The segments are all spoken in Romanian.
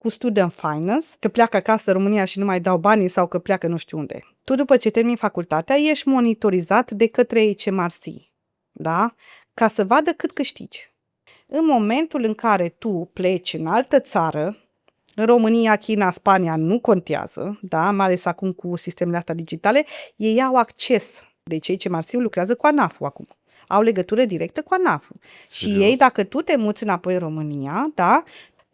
cu student finance, că pleacă acasă în România și nu mai dau banii sau că pleacă nu știu unde. Tu după ce termini facultatea ești monitorizat de către HMRC, da? Ca să vadă cât câștigi. În momentul în care tu pleci în altă țară, în România, China, Spania nu contează, da? Mai ales acum cu sistemele astea digitale, ei au acces. Deci HMRC-ul lucrează cu ANAF-ul acum. Au legătură directă cu ANAF-ul. Și ei, dacă tu te muți înapoi în România, da,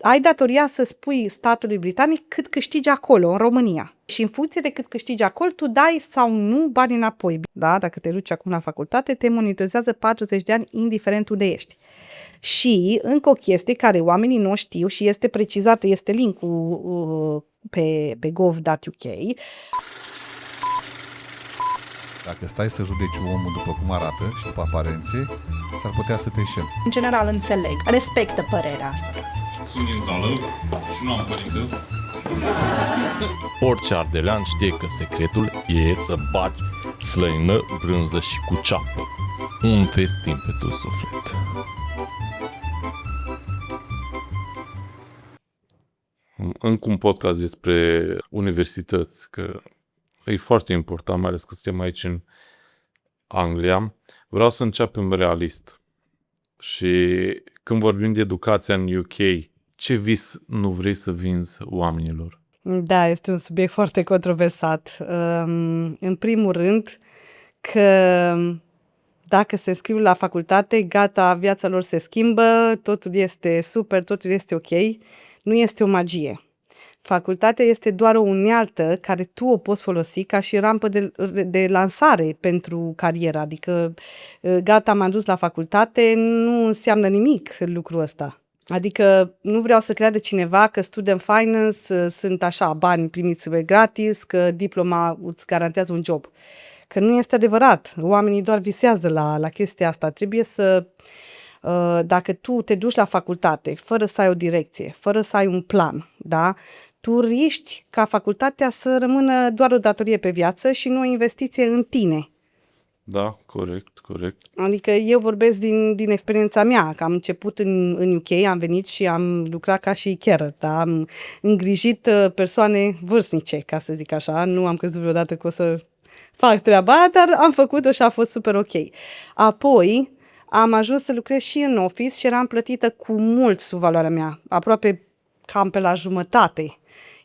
ai datoria să spui statului britanic cât câștigi acolo, în România. Și în funcție de cât câștigi acolo, tu dai sau nu bani înapoi. Da, dacă te duci acum la facultate, te monitorizează 40 de ani, indiferent unde ești. Și încă o chestie care oamenii nu știu și este precizată, este link-ul pe gov.uk. Dacă stai să judeci omul după cum arată și după aparențe, s-ar putea să te înșeli. În general înțeleg, respectă părerea asta. Sunt din sală și nu am părincă. Orice ardelean știe că secretul e să bagi slăină, brânză și cu ceapă. Un festin pentru suflet. Încă un podcast despre universități, că e foarte important, mai ales că suntem aici în Anglia. Vreau să începem realist. Și când vorbim de educația în UK, ce vis nu vrei să vinzi oamenilor? Da, este un subiect foarte controversat. În primul rând, că dacă se înscriu la facultate, gata, viața lor se schimbă, totul este super, totul este ok. Nu este o magie. Facultatea este doar o unealtă care tu o poți folosi ca și rampă de lansare pentru carieră. Adică, gata, m-am dus la facultate, nu înseamnă nimic lucrul ăsta. Adică nu vreau să creadă cineva că student finance sunt așa, bani primiți gratis, că diploma îți garantează un job. Că nu este adevărat. Oamenii doar visează la chestia asta. Trebuie să... Dacă tu te duci la facultate fără să ai o direcție, fără să ai un plan, da? Tu riști ca facultatea să rămână doar o datorie pe viață și nu o investiție în tine. Da, corect. Adică eu vorbesc din experiența mea, că am început în UK, am venit și am lucrat ca și carer, da? Am îngrijit persoane vârstnice, ca să zic așa. Nu am crezut vreodată că o să fac treaba aia, dar am făcut-o și a fost super ok. Apoi am ajuns să lucrez și în office și eram plătită cu mult sub valoarea mea, aproape cam pe la jumătate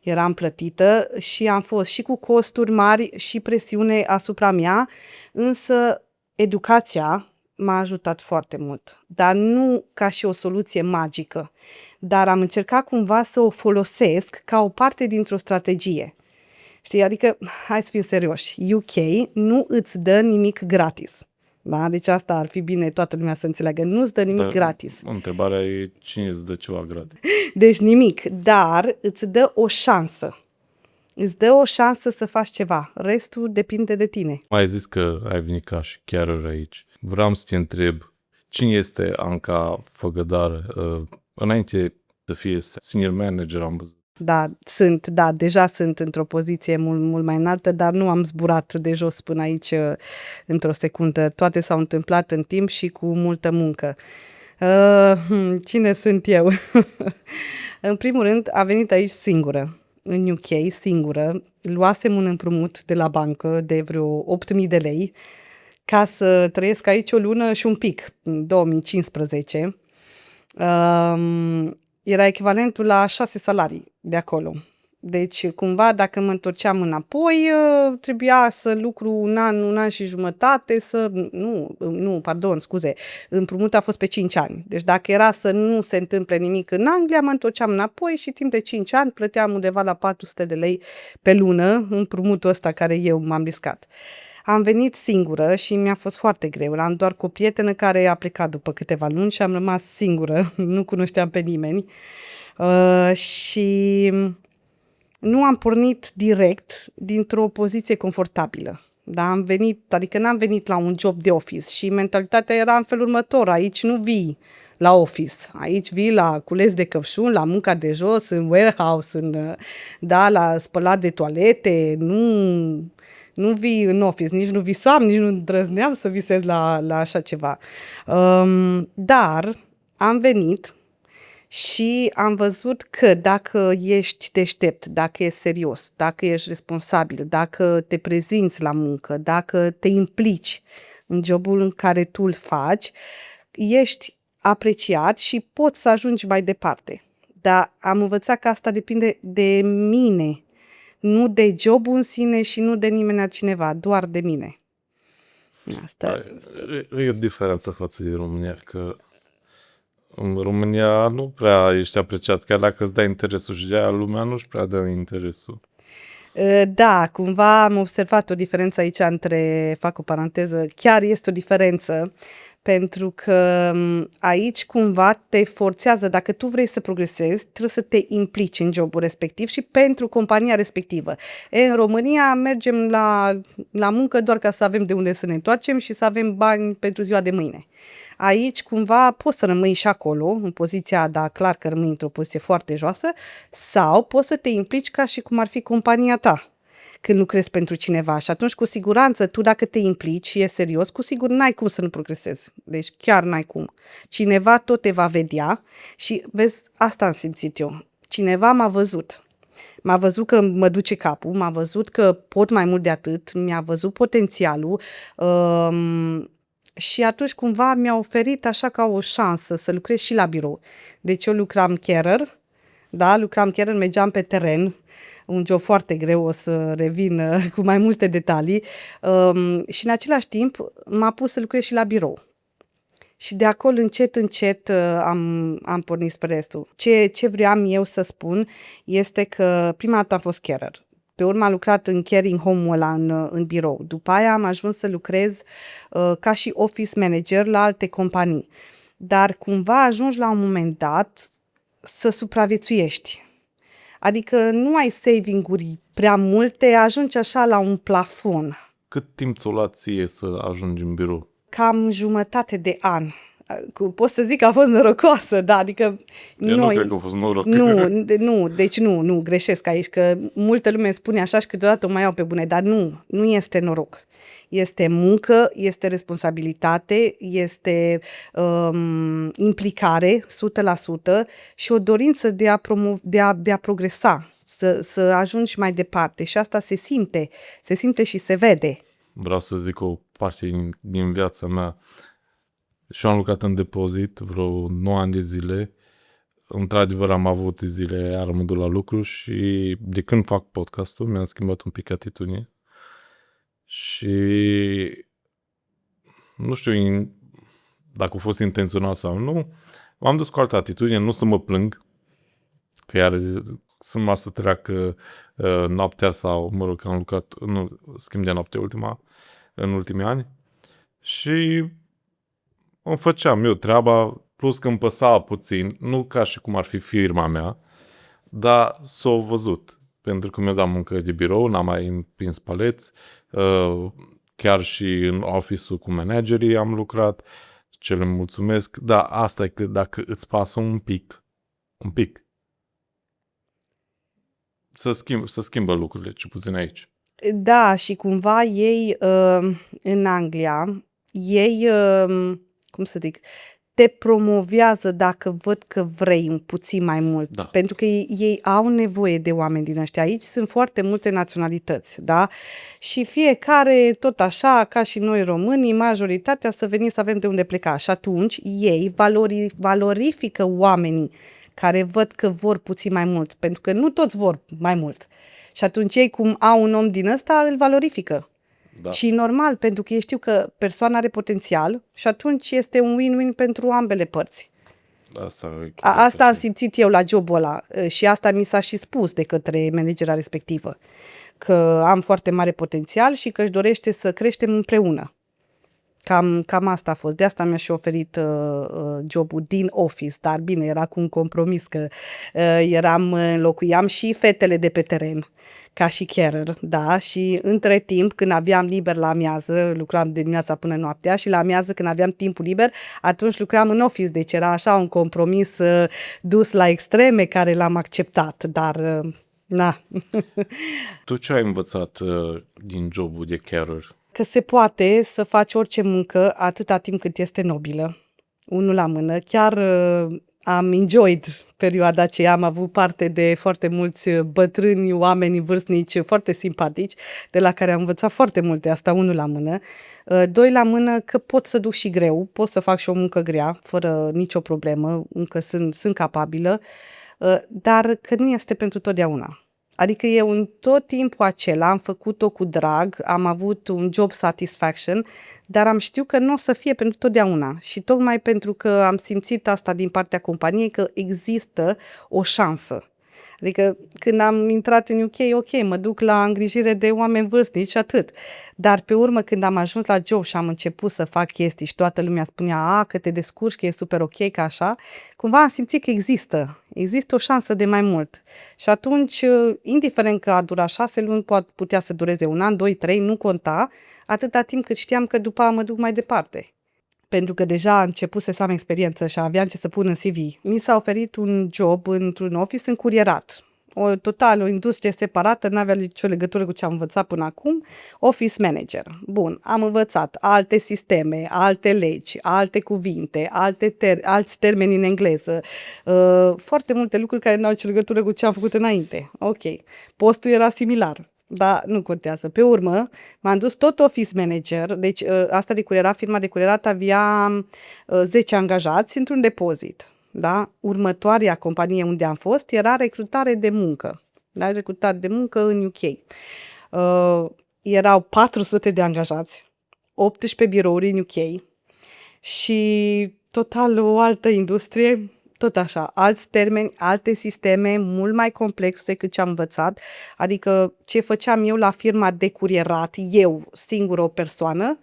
eram plătită și am fost și cu costuri mari și presiune asupra mea, însă educația m-a ajutat foarte mult, dar nu ca și o soluție magică, dar am încercat cumva să o folosesc ca o parte dintr-o strategie. Știi, adică, hai să fim serioși, UK nu îți dă nimic gratis. Da? Deci asta ar fi bine toată lumea să înțeleagă. Nu-ți dă nimic gratis. Întrebarea e cine îți dă ceva gratis. Deci nimic, dar îți dă o șansă. Îți dă o șansă să faci ceva. Restul depinde de tine. Mai zis că ai venit ca și carer aici. Vreau să te întreb, cine este Anca Făgădar? Înainte să fie senior manager, am văzut. Da, deja sunt într-o poziție mult mai înaltă, dar nu am zburat de jos până aici într-o secundă. Toate s-au întâmplat în timp și cu multă muncă. Cine sunt eu? În primul rând, am venit aici singură, în UK, singură. Luasem un împrumut de la bancă de vreo 8.000 de lei ca să trăiesc aici o lună și un pic, în 2015. Era echivalentul la 6 salarii de acolo. Deci, cumva, dacă mă întorceam înapoi, trebuia să lucru un an și jumătate, împrumutul a fost pe 5 ani. Deci dacă era să nu se întâmple nimic în Anglia, mă întorceam înapoi și timp de 5 ani plăteam undeva la 400 de lei pe lună împrumutul ăsta care eu m-am riscat. Am venit singură și mi-a fost foarte greu. Am doar cu o prietenă care a plecat după câteva luni și am rămas singură, nu cunoșteam pe nimeni. Și nu am pornit direct dintr-o poziție confortabilă. Da, n-am venit la un job de office și mentalitatea era în felul următor. Aici nu vii la office, aici vii la cules de căpșuni, la munca de jos, în warehouse, la spălat de toalete, nu vii în office, nici nu visam, nici nu îndrăzneam să visez la așa ceva. Dar am venit Și am văzut că dacă ești deștept, dacă ești serios, dacă ești responsabil, dacă te prezinți la muncă, dacă te implici în jobul în care tu îl faci, ești apreciat și poți să ajungi mai departe. Dar am învățat că asta depinde de mine, nu de jobul în sine și nu de nimeni altcineva, doar de mine. Asta. E o diferență față de România, că în România nu prea ești apreciat, chiar dacă îți dai interesul și de aia lumea nu-și prea dă interesul. Da, cumva am observat o diferență aici între, fac o paranteză, chiar este o diferență, pentru că aici cumva te forțează, dacă tu vrei să progresezi, trebuie să te implici în jobul respectiv și pentru compania respectivă. În România mergem la muncă doar ca să avem de unde să ne întoarcem și să avem bani pentru ziua de mâine. Aici cumva poți să rămâi și acolo, în poziția, da, clar că rămâi într-o poziție foarte joasă, sau poți să te implici ca și cum ar fi compania ta când lucrezi pentru cineva. Și atunci, cu siguranță, tu dacă te implici și e serios, cu sigur n-ai cum să nu progresezi. Deci chiar n-ai cum. Cineva tot te va vedea și, vezi, asta am simțit eu. Cineva m-a văzut. M-a văzut că mă duce capul, m-a văzut că pot mai mult de atât, mi-a văzut potențialul, și atunci cumva mi-a oferit așa ca o șansă să lucrez și la birou. Deci eu lucram carer, da, mergeam pe teren, un job foarte greu, o să revin cu mai multe detalii, și în același timp m-a pus să lucrez și la birou. Și de acolo încet am pornit spre restul. Ce vreau eu să spun este că prima dată am fost carer. Pe urmă am lucrat în caring home-ul ăla în birou. După aia am ajuns să lucrez ca și office manager la alte companii. Dar cumva ajungi la un moment dat să supraviețuiești. Adică nu ai saving-uri prea multe, ajungi așa la un plafon. Cât timp ți-o luat ție să ajungi în birou? Cam jumătate de an. Pot să zic că a fost norocoasă, da, adică Eu nu cred că a fost noroc. Nu, greșesc aici, că multă lume spune așa și câteodată o mai iau pe bune, dar nu este noroc. Este muncă, este responsabilitate, este implicare 100% și o dorință de a progresa, să ajungi mai departe și asta se simte și se vede. Vreau să zic o parte din viața mea. Și am lucrat în depozit vreo 9 ani de zile. Într-adevăr am avut zile, iar mă duc la lucru și de când fac podcastul mi-am schimbat un pic atitudine. Și nu știu dacă a fost intențional sau nu, m-am dus cu altă atitudine, nu să mă plâng, că iar sunt să treacă noaptea sau, mă rog, că am lucrat schimb de noapte în ultimii ani și îmi făceam eu treaba, plus că îmi păsa puțin, nu ca și cum ar fi firma mea, dar s-o văzut. Pentru că mi-a dat muncă de birou, n-am mai împins paleți, chiar și în office-ul cu managerii am lucrat, ce le mulțumesc, dar asta e că dacă îți pasă un pic, să schimbă lucrurile, ce puțin aici. Da, și cumva ei în Anglia, cum să zic, te promovează dacă văd că vrei un puțin mai mult, Da. pentru că ei au nevoie de oameni din ăștia. Aici sunt foarte multe naționalități, da? Și fiecare, tot așa, ca și noi românii, majoritatea să venim să avem de unde pleca. Și atunci ei valorifică oamenii care văd că vor puțin mai mult, pentru că nu toți vor mai mult. Și atunci ei, cum au un om din ăsta, îl valorifică. Da. Și normal, pentru că ei știu că persoana are potențial și atunci este un win-win pentru ambele părți. Asta am simțit eu la jobul ăla și asta mi s-a și spus de către managera respectivă, că am foarte mare potențial și că își dorește să creștem împreună. Cam asta a fost. De asta mi-a și oferit jobul din office, dar bine, era cu un compromis că înlocuiam și fetele de pe teren, ca și carer, da, și între timp, când aveam liber la amiază, lucram de dimineața până noaptea și la amiază, când aveam timpul liber, atunci lucram în office, deci era așa un compromis dus la extreme care l-am acceptat, dar na. Tu ce ai învățat din jobul de carer? Că se poate să faci orice muncă atâta timp cât este nobilă, unul la mână, chiar am enjoyed perioada aceea, am avut parte de foarte mulți bătrâni, oameni vârstnici foarte simpatici, de la care am învățat foarte multe, asta unul la mână. Doi la mână că pot să duc și greu, pot să fac și o muncă grea, fără nicio problemă, încă sunt capabilă, dar că nu este pentru totdeauna. Adică eu în tot timpul acela am făcut-o cu drag, am avut un job satisfaction, dar am știut că nu o să fie pentru totdeauna. Și tocmai pentru că am simțit asta din partea companiei, că există o șansă. Adică când am intrat în UK, ok, mă duc la îngrijire de oameni vârstnici și atât. Dar pe urmă când am ajuns la job și am început să fac chestii și toată lumea spunea că te descurci, că e super ok, că așa, cumva am simțit că există o șansă de mai mult. Și atunci, indiferent că a durat 6 luni, poate putea să dureze 1 an, 2, 3, nu conta, atâta timp cât știam că după aia mă duc mai departe. Pentru că deja a început să am experiență și aveam ce să pun în CV. Mi s-a oferit un job într-un office încurierat. O industrie separată, n-avea nicio legătură cu ce am învățat până acum, office manager. Bun, am învățat alte sisteme, alte legi, alte cuvinte, alți termeni în engleză, foarte multe lucruri care n-au nicio legătură cu ce am făcut înainte. Ok, postul era similar. Dar nu contează. Pe urmă, m-am dus tot office manager, deci asta de curierat, firma de curierat avea 10 angajați într-un depozit. Da? Următoarea companie unde am fost era recrutare de muncă. Da? Recrutare de muncă în UK. Erau 400 de angajați, 18 birouri în UK și total o altă industrie. Tot așa, alți termeni, alte sisteme, mult mai complex decât ce am învățat. Adică ce făceam eu la firma de curierat, eu, singură o persoană,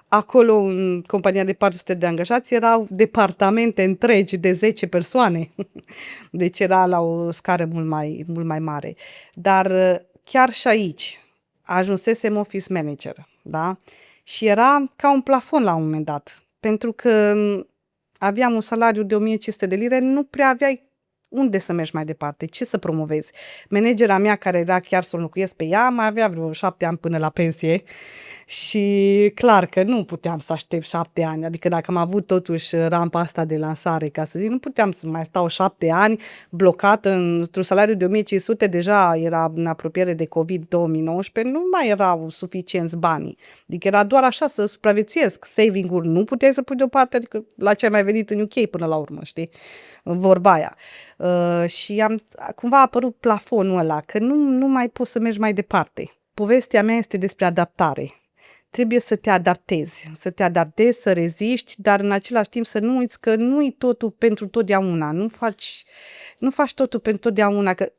acolo în compania de 400 de angajați erau departamente întregi de 10 persoane. Deci era la o scară mult mai mare. Dar chiar și aici ajunsesem office manager, da? Și era ca un plafon la un moment dat. Pentru că aveam un salariu de 1500 de lire, nu prea aveai unde să mergi mai departe, ce să promovezi. Managera mea, care era chiar să o înlocuiesc pe ea, mai avea vreo 7 ani până la pensie și clar că nu puteam să aștept 7 ani, adică dacă am avut totuși rampa asta de lansare, ca să zic, nu puteam să mai stau 7 ani blocată într-un salariu de 1500, deja era în apropiere de COVID 2019, nu mai erau suficienți banii, adică era doar așa să supraviețuiesc, saving-uri nu puteai să pui deoparte, adică la ce ai mai venit în UK până la urmă, știi? Vorba aia. Și cumva a apărut plafonul ăla, că nu mai poți să mergi mai departe. Povestea mea este despre adaptare. Trebuie să te adaptezi, să reziști, dar în același timp să nu uiți că nu-i totul pentru totdeauna, nu faci totul pentru totdeauna, că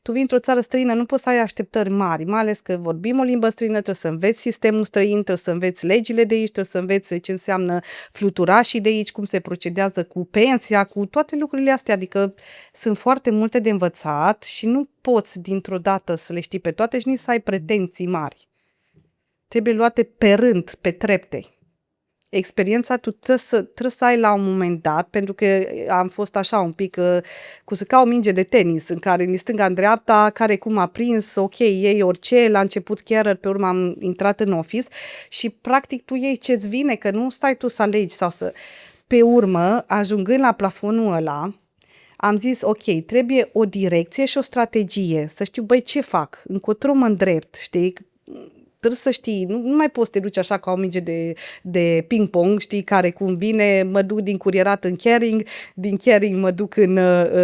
tu vii într-o țară străină, nu poți să ai așteptări mari, mai ales că vorbim o limbă străină, trebuie să înveți sistemul străin, trebuie să înveți legile de aici, trebuie să înveți ce înseamnă fluturașii de aici, cum se procedează cu pensia, cu toate lucrurile astea, adică sunt foarte multe de învățat și nu poți dintr-o dată să le știi pe toate și nici să ai pretenții mari. Trebuie luate pe rând, pe trepte. Experiența tu trebuie să ai la un moment dat, pentru că am fost așa un pic ca o minge de tenis, în care din stânga în dreapta, care cum a prins, ok, iei orice, la început chiar, pe urmă am intrat în office și practic tu iei ce-ți vine, că nu stai tu să alegi sau să... Pe urmă, ajungând la plafonul ăla, am zis, ok, trebuie o direcție și o strategie, să știu, băi, ce fac, încotro mă îndrept, știi? Trebuie să știi, nu mai poți să te duci așa ca o minge de ping-pong, știi, care cum vine, mă duc din curierat în caring, din caring mă duc în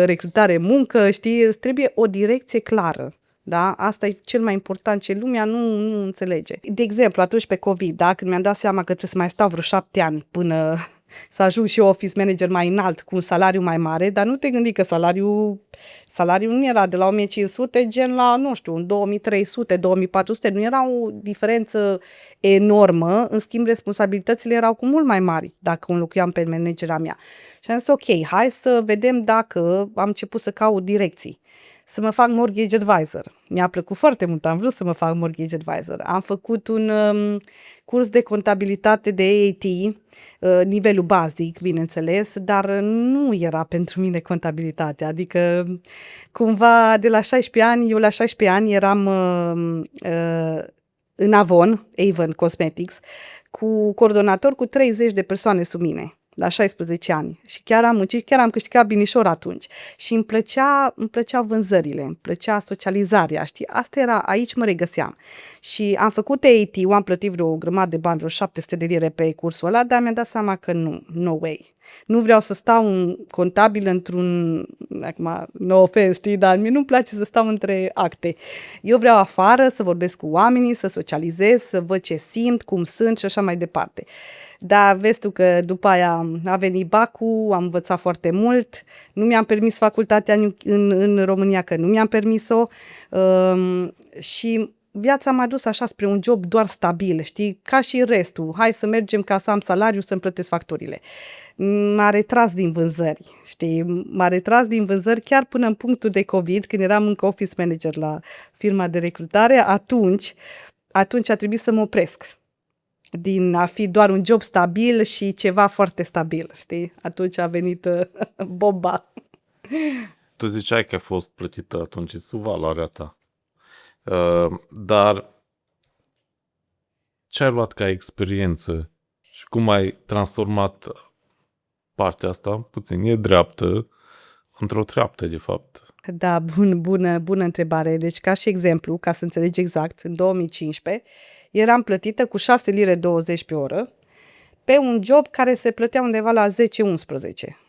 recrutare muncă, știi, îți trebuie o direcție clară. Da? Asta e cel mai important, ce lumea nu înțelege. De exemplu, atunci pe COVID, da? Când mi-am dat seama că trebuie să mai stau vreo 7 ani până să ajung și eu office manager mai înalt, cu un salariu mai mare, dar nu te gândi că salariul nu era de la 1500 gen la, nu știu, 2300, 2400, nu era o diferență enormă, în schimb responsabilitățile erau cu mult mai mari dacă înlocuiam pe managera mea. Și am zis, ok, hai să vedem dacă am început să caut direcții. Să mă fac mortgage advisor. Mi-a plăcut foarte mult, am vrut să mă fac mortgage advisor. Am făcut un curs de contabilitate de AAT, nivelul bazic, bineînțeles, dar nu era pentru mine contabilitatea. Adică, cumva, de la 16 ani, eu la 16 ani eram în Avon Cosmetics, cu coordonator cu 30 de persoane sub mine. la 16 ani și chiar am muncit, chiar am câștigat binișor atunci și îmi plăceau vânzările, îmi plăcea socializarea, știi? Asta era, aici mă regăseam. Și am făcut AAT, am plătit vreo grămadă de bani, vreo 700 de lire pe cursul ăla, dar mi-am dat seama că nu, no way. Nu vreau să stau un contabil într-un, acum, no offense, știi, dar mie nu-mi place să stau între acte. Eu vreau afară să vorbesc cu oamenii, să socializez, să văd ce simt, cum sunt și așa mai departe. Dar vezi tu că după aia a venit Bacu, am învățat foarte mult, nu mi-am permis facultatea în România, că nu mi-am permis-o și viața m-a dus așa spre un job doar stabil, știi, ca și restul. Hai să mergem ca să am salariu, să-mi plătesc facturile. M-a retras din vânzări, știi, m-a retras din vânzări chiar până în punctul de COVID, când eram încă office manager la firma de recrutare, atunci a trebuit să mă opresc din a fi doar un job stabil și ceva foarte stabil, știi? Atunci a venit bomba. Tu ziceai că a fost plătită atunci sub valoarea ta. Dar ce ai luat ca experiență și cum ai transformat partea asta, puțin e dreaptă, într-o treaptă, de fapt? Da, bună întrebare. Deci, ca și exemplu, ca să înțelegi exact, în 2015 eram plătită cu 6 lire 20 pe oră pe un job care se plătea undeva la 10-11.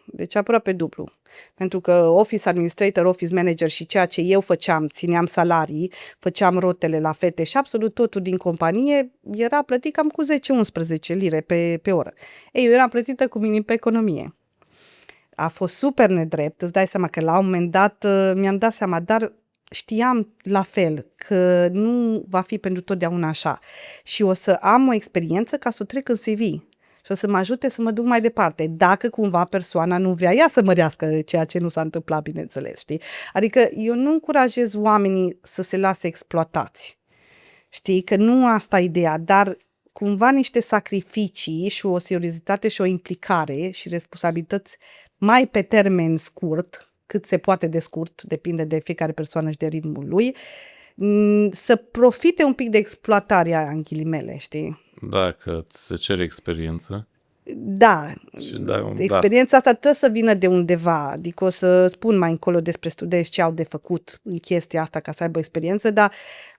Deci aproape dublu. Pentru că office administrator, office manager și ceea ce eu făceam, țineam salarii, făceam rotele la fete și absolut totul din companie era plătit cam cu 10-11 lire pe oră. Ei, eu eram plătită cu minim pe economie. A fost super nedrept, îți dai seama că la un moment dat mi-am dat seama, dar știam la fel că nu va fi pentru totdeauna așa și o să am o experiență ca să o trec în CV și o să mă ajute să mă duc mai departe, dacă cumva persoana nu vrea ea să mărească ceea ce nu s-a întâmplat, bineînțeles, știi? Adică eu nu încurajez oamenii să se lase exploatați, știi? Că nu asta e ideea, dar cumva niște sacrificii și o seriozitate și o implicare și responsabilități mai pe termen scurt, cât se poate de scurt, depinde de fiecare persoană și de ritmul lui, să profite un pic de exploatarea în ghilimele, știi? Da, că ți se cere experiență. Da, experiența asta trebuie să vină de undeva, adică o să spun mai încolo despre studenți ce au de făcut în chestia asta ca să aibă experiență, dar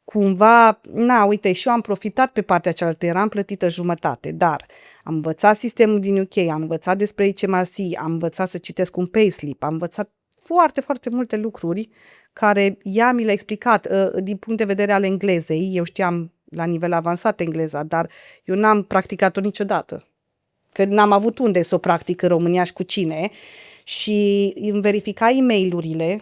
cumva, uite, și eu am profitat pe partea cealaltă, eram plătită jumătate, dar am învățat sistemul din UK, am învățat despre HMRC, am învățat să citesc un payslip, am învățat foarte, foarte multe lucruri care ea mi le-a explicat din punct de vedere al englezei. Eu știam la nivel avansat engleza, dar eu n-am practicat-o niciodată. Că n-am avut unde să o practic în România și cu cine. Și îmi verifica e-mail-urile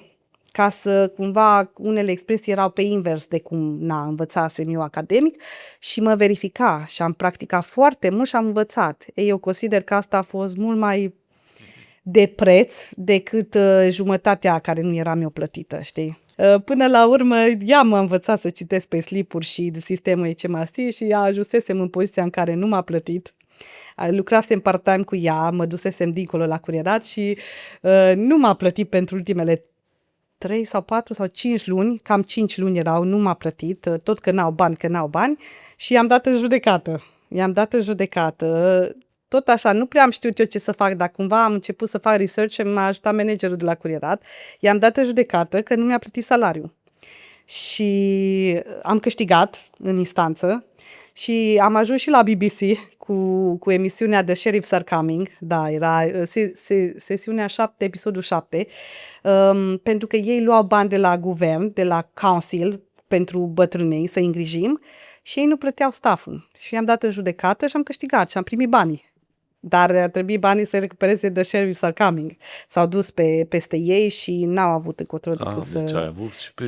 ca să cumva unele expresii erau pe invers de cum învățasem eu academic și mă verifica și am practicat foarte mult și am învățat. Eu consider că asta a fost mult mai de preț decât jumătatea care nu eram eu plătită, știi? Până la urmă, ea m-a învățat să citesc pe slipuri și sistemul HMRC și ajunsesem în poziția în care nu m-a plătit. Lucrasem part-time cu ea, mă dusesem dincolo la curierat și nu m-a plătit pentru ultimele 3 sau 4 sau 5 luni, cam 5 luni erau, nu m-a plătit, tot că n-au bani și i-am dat în judecată. Tot așa, nu prea am știut eu ce să fac, dar cumva am început să fac research și m-a ajutat managerul de la curierat. I-am dat în judecată că nu mi-a plătit salariul. Și am câștigat în instanță și am ajuns și la BBC cu emisiunea The Sheriffs Are Coming, da, era sesiunea 7, episodul 7, pentru că ei luau bani de la guvern, de la council, pentru bătrânei să-i îngrijim și ei nu plăteau stafful. Și i-am dat în judecată și am câștigat și am primit banii. Dar a trebuit banii să recupereze The Sheriffs Are Coming. S-au dus peste ei și n-au avut încotro decât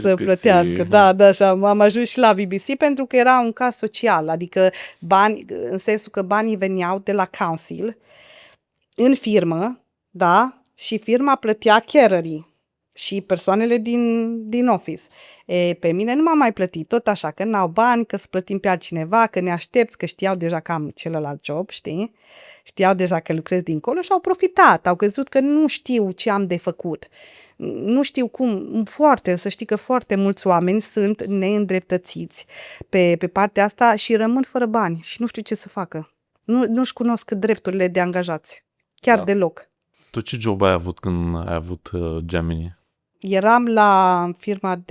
să plătească. Da, așa, am ajuns și la BBC pentru că era un caz social, adică bani, în sensul că banii veneau de la council în firmă, da, și firma plătea carerii și persoanele din office. Pe mine nu m-a mai plătit, tot așa, că n-au bani, că să plătim pe altcineva, că ne aștepți, că știau deja că am celălalt job, știi? Știau deja că lucrez dincolo și au profitat, au crezut că nu știu ce am de făcut. Nu știu cum, să știi că foarte mulți oameni sunt neîndreptățiți pe partea asta și rămân fără bani și nu știu ce să facă. Nu-și cunosc drepturile de angajați. chiar Da. deloc. Tu ce job ai avut când ai avut Gemini? Eram la firma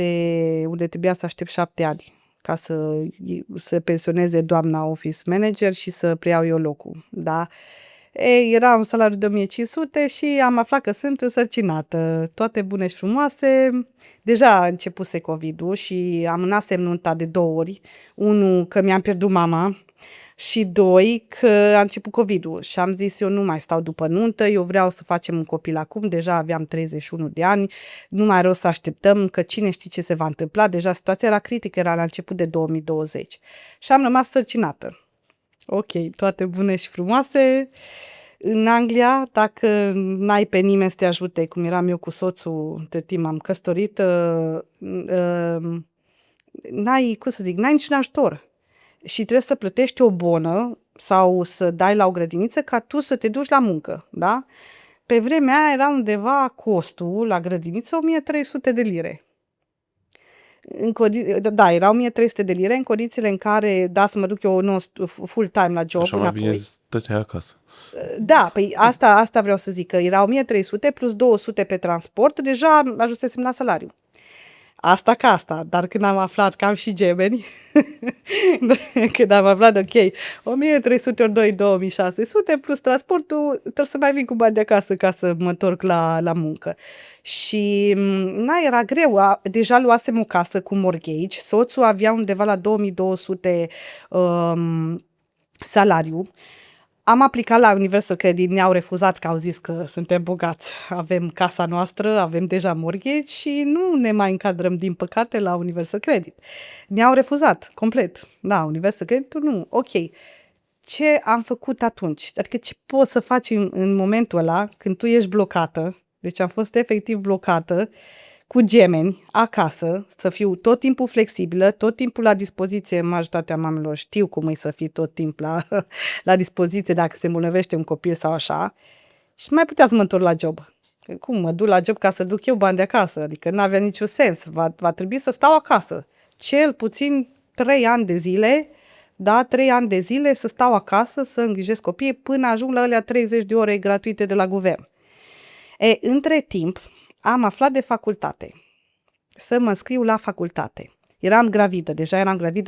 unde trebuia să aștept 7 ani ca să se pensioneze doamna office manager și să preiau eu locul, da? Era un salariu de 1500 și am aflat că sunt însărcinată. Toate bune și frumoase. Deja începuse COVID-ul și amânasem nunta de 2 ori. 1, că mi-am pierdut mama și 2, că a început COVID-ul. Și am zis, eu nu mai stau după nuntă, eu vreau să facem un copil acum, deja aveam 31 de ani, nu mai are rost să așteptăm, că cine știe ce se va întâmpla, deja situația era critică, era la început de 2020. Și am rămas sărcinată. Ok, toate bune și frumoase. În Anglia, dacă n-ai pe nimeni să te ajute, cum eram eu cu soțul, între timp am căsătorit, n-ai, cum să zic, n-ai niciun ajutor. Și trebuie să plătești o bonă sau să dai la o grădiniță ca tu să te duci la muncă, da? Pe vremea aia era undeva costul la grădiniță 1300 de lire. Da, era 1300 de lire în condițiile în care, da, să mă duc eu full-time la job Așa mai înapoi. bine stăteai acasă. Da, păi asta vreau să zic, că era 1300 plus 200 pe transport, deja ajunsesem la salariu. Asta ca asta, dar când am aflat că am și gemeni, când am aflat, ok, 1300 ori 2, 2600 plus transportul, trebuie să mai vin cu bani de acasă ca să mă întorc la muncă. Și era greu, deja luasem o casă cu mortgage, soțul avea undeva la 2200 salariu. Am aplicat la Universal Credit, ne-au refuzat că au zis că suntem bogați, avem casa noastră, avem deja mortgage și nu ne mai încadrăm, din păcate, la Universal Credit. Ne-au refuzat complet. Da, Universal Credit nu. Ok. Ce am făcut atunci? Adică ce poți să faci în momentul ăla când tu ești blocată? Deci am fost efectiv blocată cu gemeni acasă, să fiu tot timpul flexibilă, tot timpul la dispoziție. Majoritatea mamelor știu cum e să fii tot timpul la dispoziție dacă se îmbolnăvește un copil sau așa. Și nu mai putea să mă întorc la job. Cum, mă duc la job ca să duc eu bani de acasă? Adică nu avea niciun sens. Va trebui să stau acasă. Cel puțin 3 ani de zile, da, 3 ani de zile să stau acasă, să îngrijesc copiii până ajung la alea 30 de ore gratuite de la guvern. Între timp, am aflat de facultate, să mă înscriu la facultate. Eram gravidă,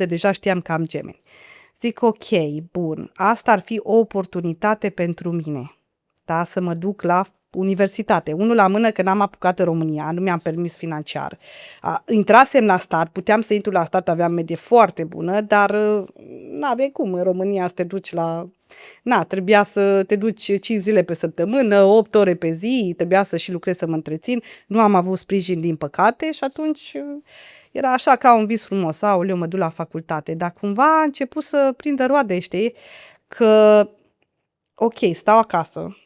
deja știam că am gemeni. Zic, ok, bun, asta ar fi o oportunitate pentru mine, da, să mă duc la universitate. Unul la mână că n-am apucat în România, nu mi-am permis financiar. Intrasem la start, puteam să intru la start, aveam medie foarte bună, dar n-aveai cum în România să te duci la... trebuia să te duci 5 zile pe săptămână, 8 ore pe zi, trebuia să și lucrez să mă întrețin. Nu am avut sprijin, din păcate, și atunci era așa ca un vis frumos. Aoleu, mă duc la facultate. Dar cumva a început să prindă roade, știi? Că, ok, stau acasă,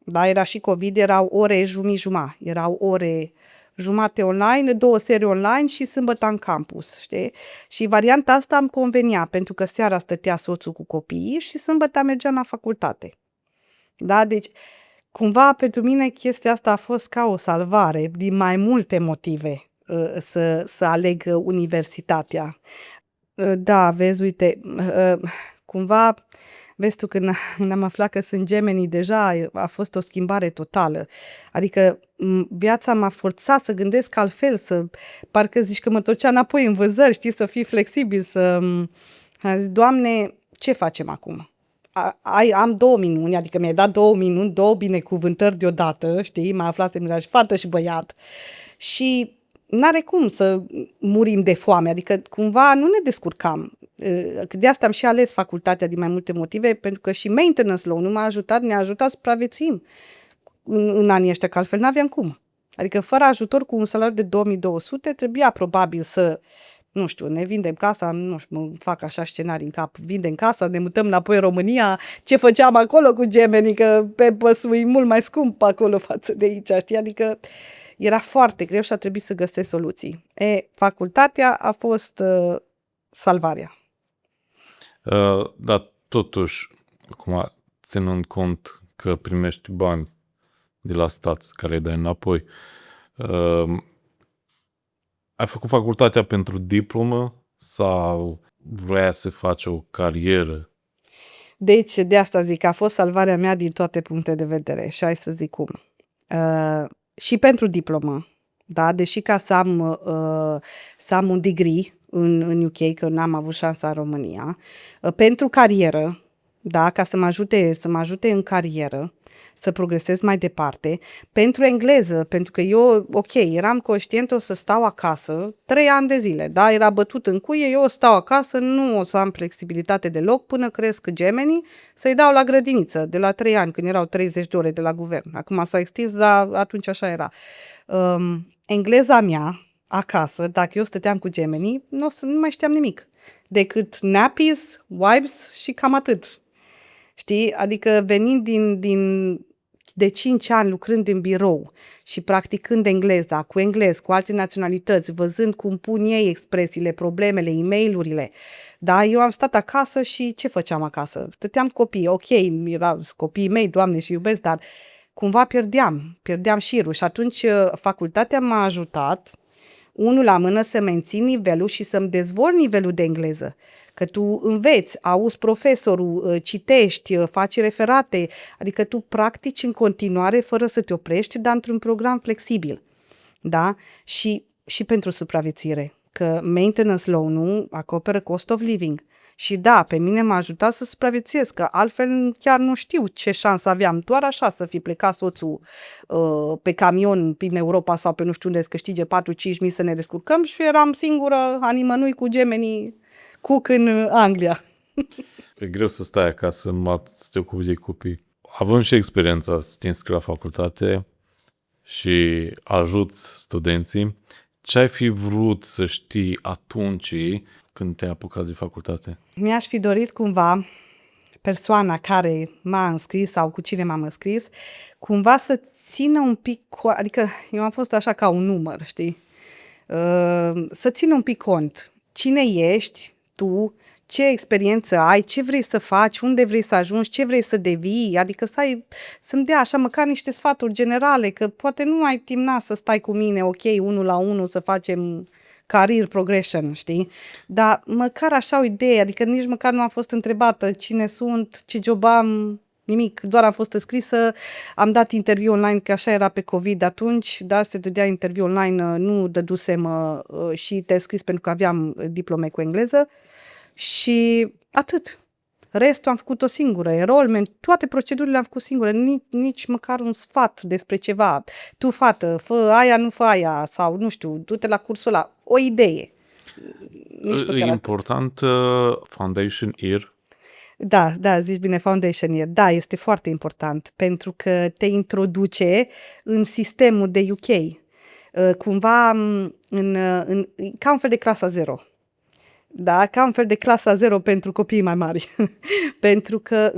da, era și COVID, erau ore jumătate. Erau ore jumate online, 2 serii online și sâmbătă în campus, știi? Și varianta asta îmi convenea, pentru că seara stătea soțul cu copiii și sâmbătă mergeam la facultate. Da, deci cumva pentru mine chestia asta a fost ca o salvare, din mai multe motive să aleg universitatea. Da, vezi, uite, cumva... Vezi tu, când am aflat că sunt gemenii, deja a fost o schimbare totală. Adică viața m-a forțat să gândesc altfel, parcă zici că mă torcea înapoi în vânzări, știi, să fii flexibil, am zis, Doamne, ce facem acum? Am 2 minuni, adică mi-ai dat 2 minuni, 2 binecuvântări deodată, știi, mă aflasem la fată și băiat. Și n-are cum să murim de foame, adică cumva nu ne descurcam. De asta am și ales facultatea din mai multe motive, pentru că și maintenance law ne-a ajutat să supraviețuim în anii ăștia, că altfel n-aveam cum. Adică fără ajutor, cu un salariu de 2200, trebuia probabil să, nu știu, ne vindem casa, nu știu, mă fac așa scenarii în cap, vindem casa, ne mutăm înapoi în România, ce făceam acolo cu gemenii, că pe păsul e mult mai scump acolo față de aici, știi? Adică era foarte greu și a trebuit să găsesc soluții. Facultatea a fost salvarea. Dar totuși, acum, ținând cont că primești bani de la stat care îi dai înapoi, ai făcut facultatea pentru diplomă sau vrea să faci o carieră? Deci, de asta zic, a fost salvarea mea din toate puncte de vedere și hai să zic cum. Și pentru diplomă, da? Deși ca să am un degree în UK, că n-am avut șansa în România, pentru carieră, da? Ca să mă ajute în carieră, să progresez mai departe, pentru engleză, pentru că eu, ok, eram conștientă o să stau acasă 3 ani de zile, da? Era bătut în cuie, eu o stau acasă, nu o să am flexibilitate deloc până cresc gemenii, să-i dau la grădiniță de la 3 ani, când erau 30 de ore de la guvern. Acum s-a extins, dar atunci așa era. Engleza mea, acasă, dacă eu stăteam cu gemenii, nu mai știam nimic, decât nappies, wipes și cam atât. Știi? Adică venind de 5 ani lucrând în birou și practicând engleza, cu englez, cu alte naționalități, văzând cum pun ei expresiile, problemele, e-mail-urile, da? Eu am stat acasă și ce făceam acasă? Stăteam cu copii, ok, erau copiii mei, Doamne, și iubesc, dar cumva pierdeam șirul și atunci facultatea m-a ajutat, unul la mână, să mențin nivelul și să-mi dezvolt nivelul de engleză. Că tu înveți, auzi profesorul, citești, faci referate, adică tu practici în continuare fără să te oprești, dar într-un program flexibil. Da? Și pentru supraviețuire, că maintenance loan-ul acoperă cost of living. Și da, pe mine m-a ajutat să supraviețuiesc, că altfel chiar nu știu ce șansă aveam. Doar așa să fi plecat soțul pe camion prin Europa sau pe nu știu unde să câștige 4-5 mii să ne descurcăm și eram singură a nimănui cu gemenii cook în Anglia. E greu să stai acasă, să te ocupi de copii. Având și experiența să te înscrii la facultate și ajuți studenții, ce ai fi vrut să știi atunci când te-ai apucat de facultate? Mi-aș fi dorit cumva persoana care m-a înscris sau cu cine m-am înscris, cumva să țină un pic, adică eu am fost așa ca un număr, știi? Să țină un pic cont. Cine ești tu, ce experiență ai, ce vrei să faci, unde vrei să ajungi, ce vrei să devii, adică să-mi dea așa măcar niște sfaturi generale, că poate nu ai timp să stai cu mine, ok, 1-1 să facem career progression, știi? Dar măcar așa o idee, adică nici măcar nu am fost întrebată cine sunt, ce job am, nimic, doar am fost înscrisă, am dat interviu online, că așa era pe COVID atunci, da, se dădea interviu online, nu dădusem și te scris pentru că aveam diplome cu engleză și atât. Restul am făcut-o singură, enrollment, toate procedurile am făcut singură, nici măcar un sfat despre ceva. Tu, fată, fă aia, nu fă aia, sau nu știu, du-te la cursul ăla, o idee. E important foundation year? Da, zici bine, foundation year. Da, este foarte important, pentru că te introduce în sistemul de UK. Cumva ca un fel de clasa 0. Da, ca un fel de clasa 0 pentru copiii mai mari. Pentru că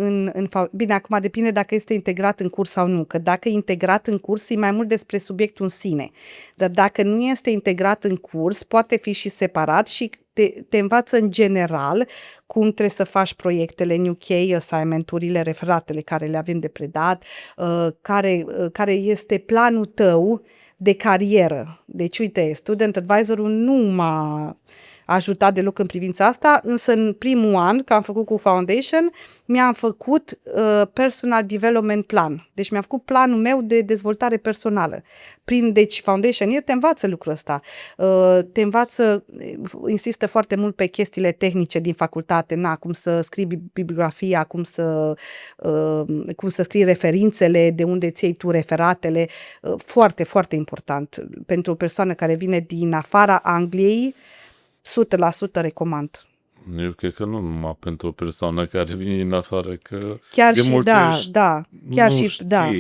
bine, acum depinde dacă este integrat în curs sau nu, că dacă e integrat în curs e mai mult despre subiectul în sine. Dar dacă nu este integrat în curs, poate fi și separat și te învață în general cum trebuie să faci proiectele în UK, assignment-urile, referatele care le avem de predat, care este planul tău de carieră. Deci, uite, Student Advisor-ul nu m-a ajutat deloc în privința asta, însă în primul an, că am făcut cu Foundation, mi-am făcut Personal Development Plan. Deci mi-am făcut planul meu de dezvoltare personală. Deci Foundation Year te învață lucrul ăsta. Te învață, insistă foarte mult pe chestiile tehnice din facultate, cum să scrii bibliografia, cum să scrii referințele, de unde ți iei tu referatele. Foarte, foarte important. Pentru o persoană care vine din afara Angliei, 100% recomand. Eu cred că nu numai pentru o persoană care vine din afară, că chiar de și multe chiar nu și știi. da.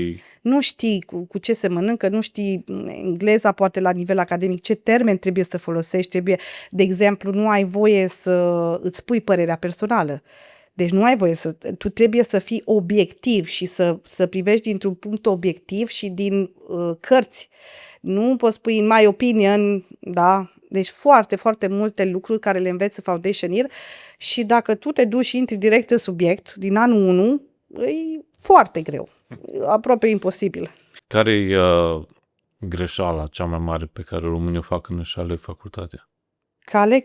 Nu știi cu ce se mănâncă, nu știi engleza poate la nivel academic, ce termen trebuie să folosești, de exemplu, nu ai voie să îți pui părerea personală. Deci nu ai voie tu trebuie să fii obiectiv și să privești dintr-un punct obiectiv și din cărți. Nu poți spui in my opinion, da? Deci foarte, foarte multe lucruri care le înveți Foundation Year și dacă tu te duci și intri direct în subiect din anul 1, e foarte greu, aproape imposibil. Care e greșeala cea mai mare pe care românii o fac când își aleg facultatea? Că aleg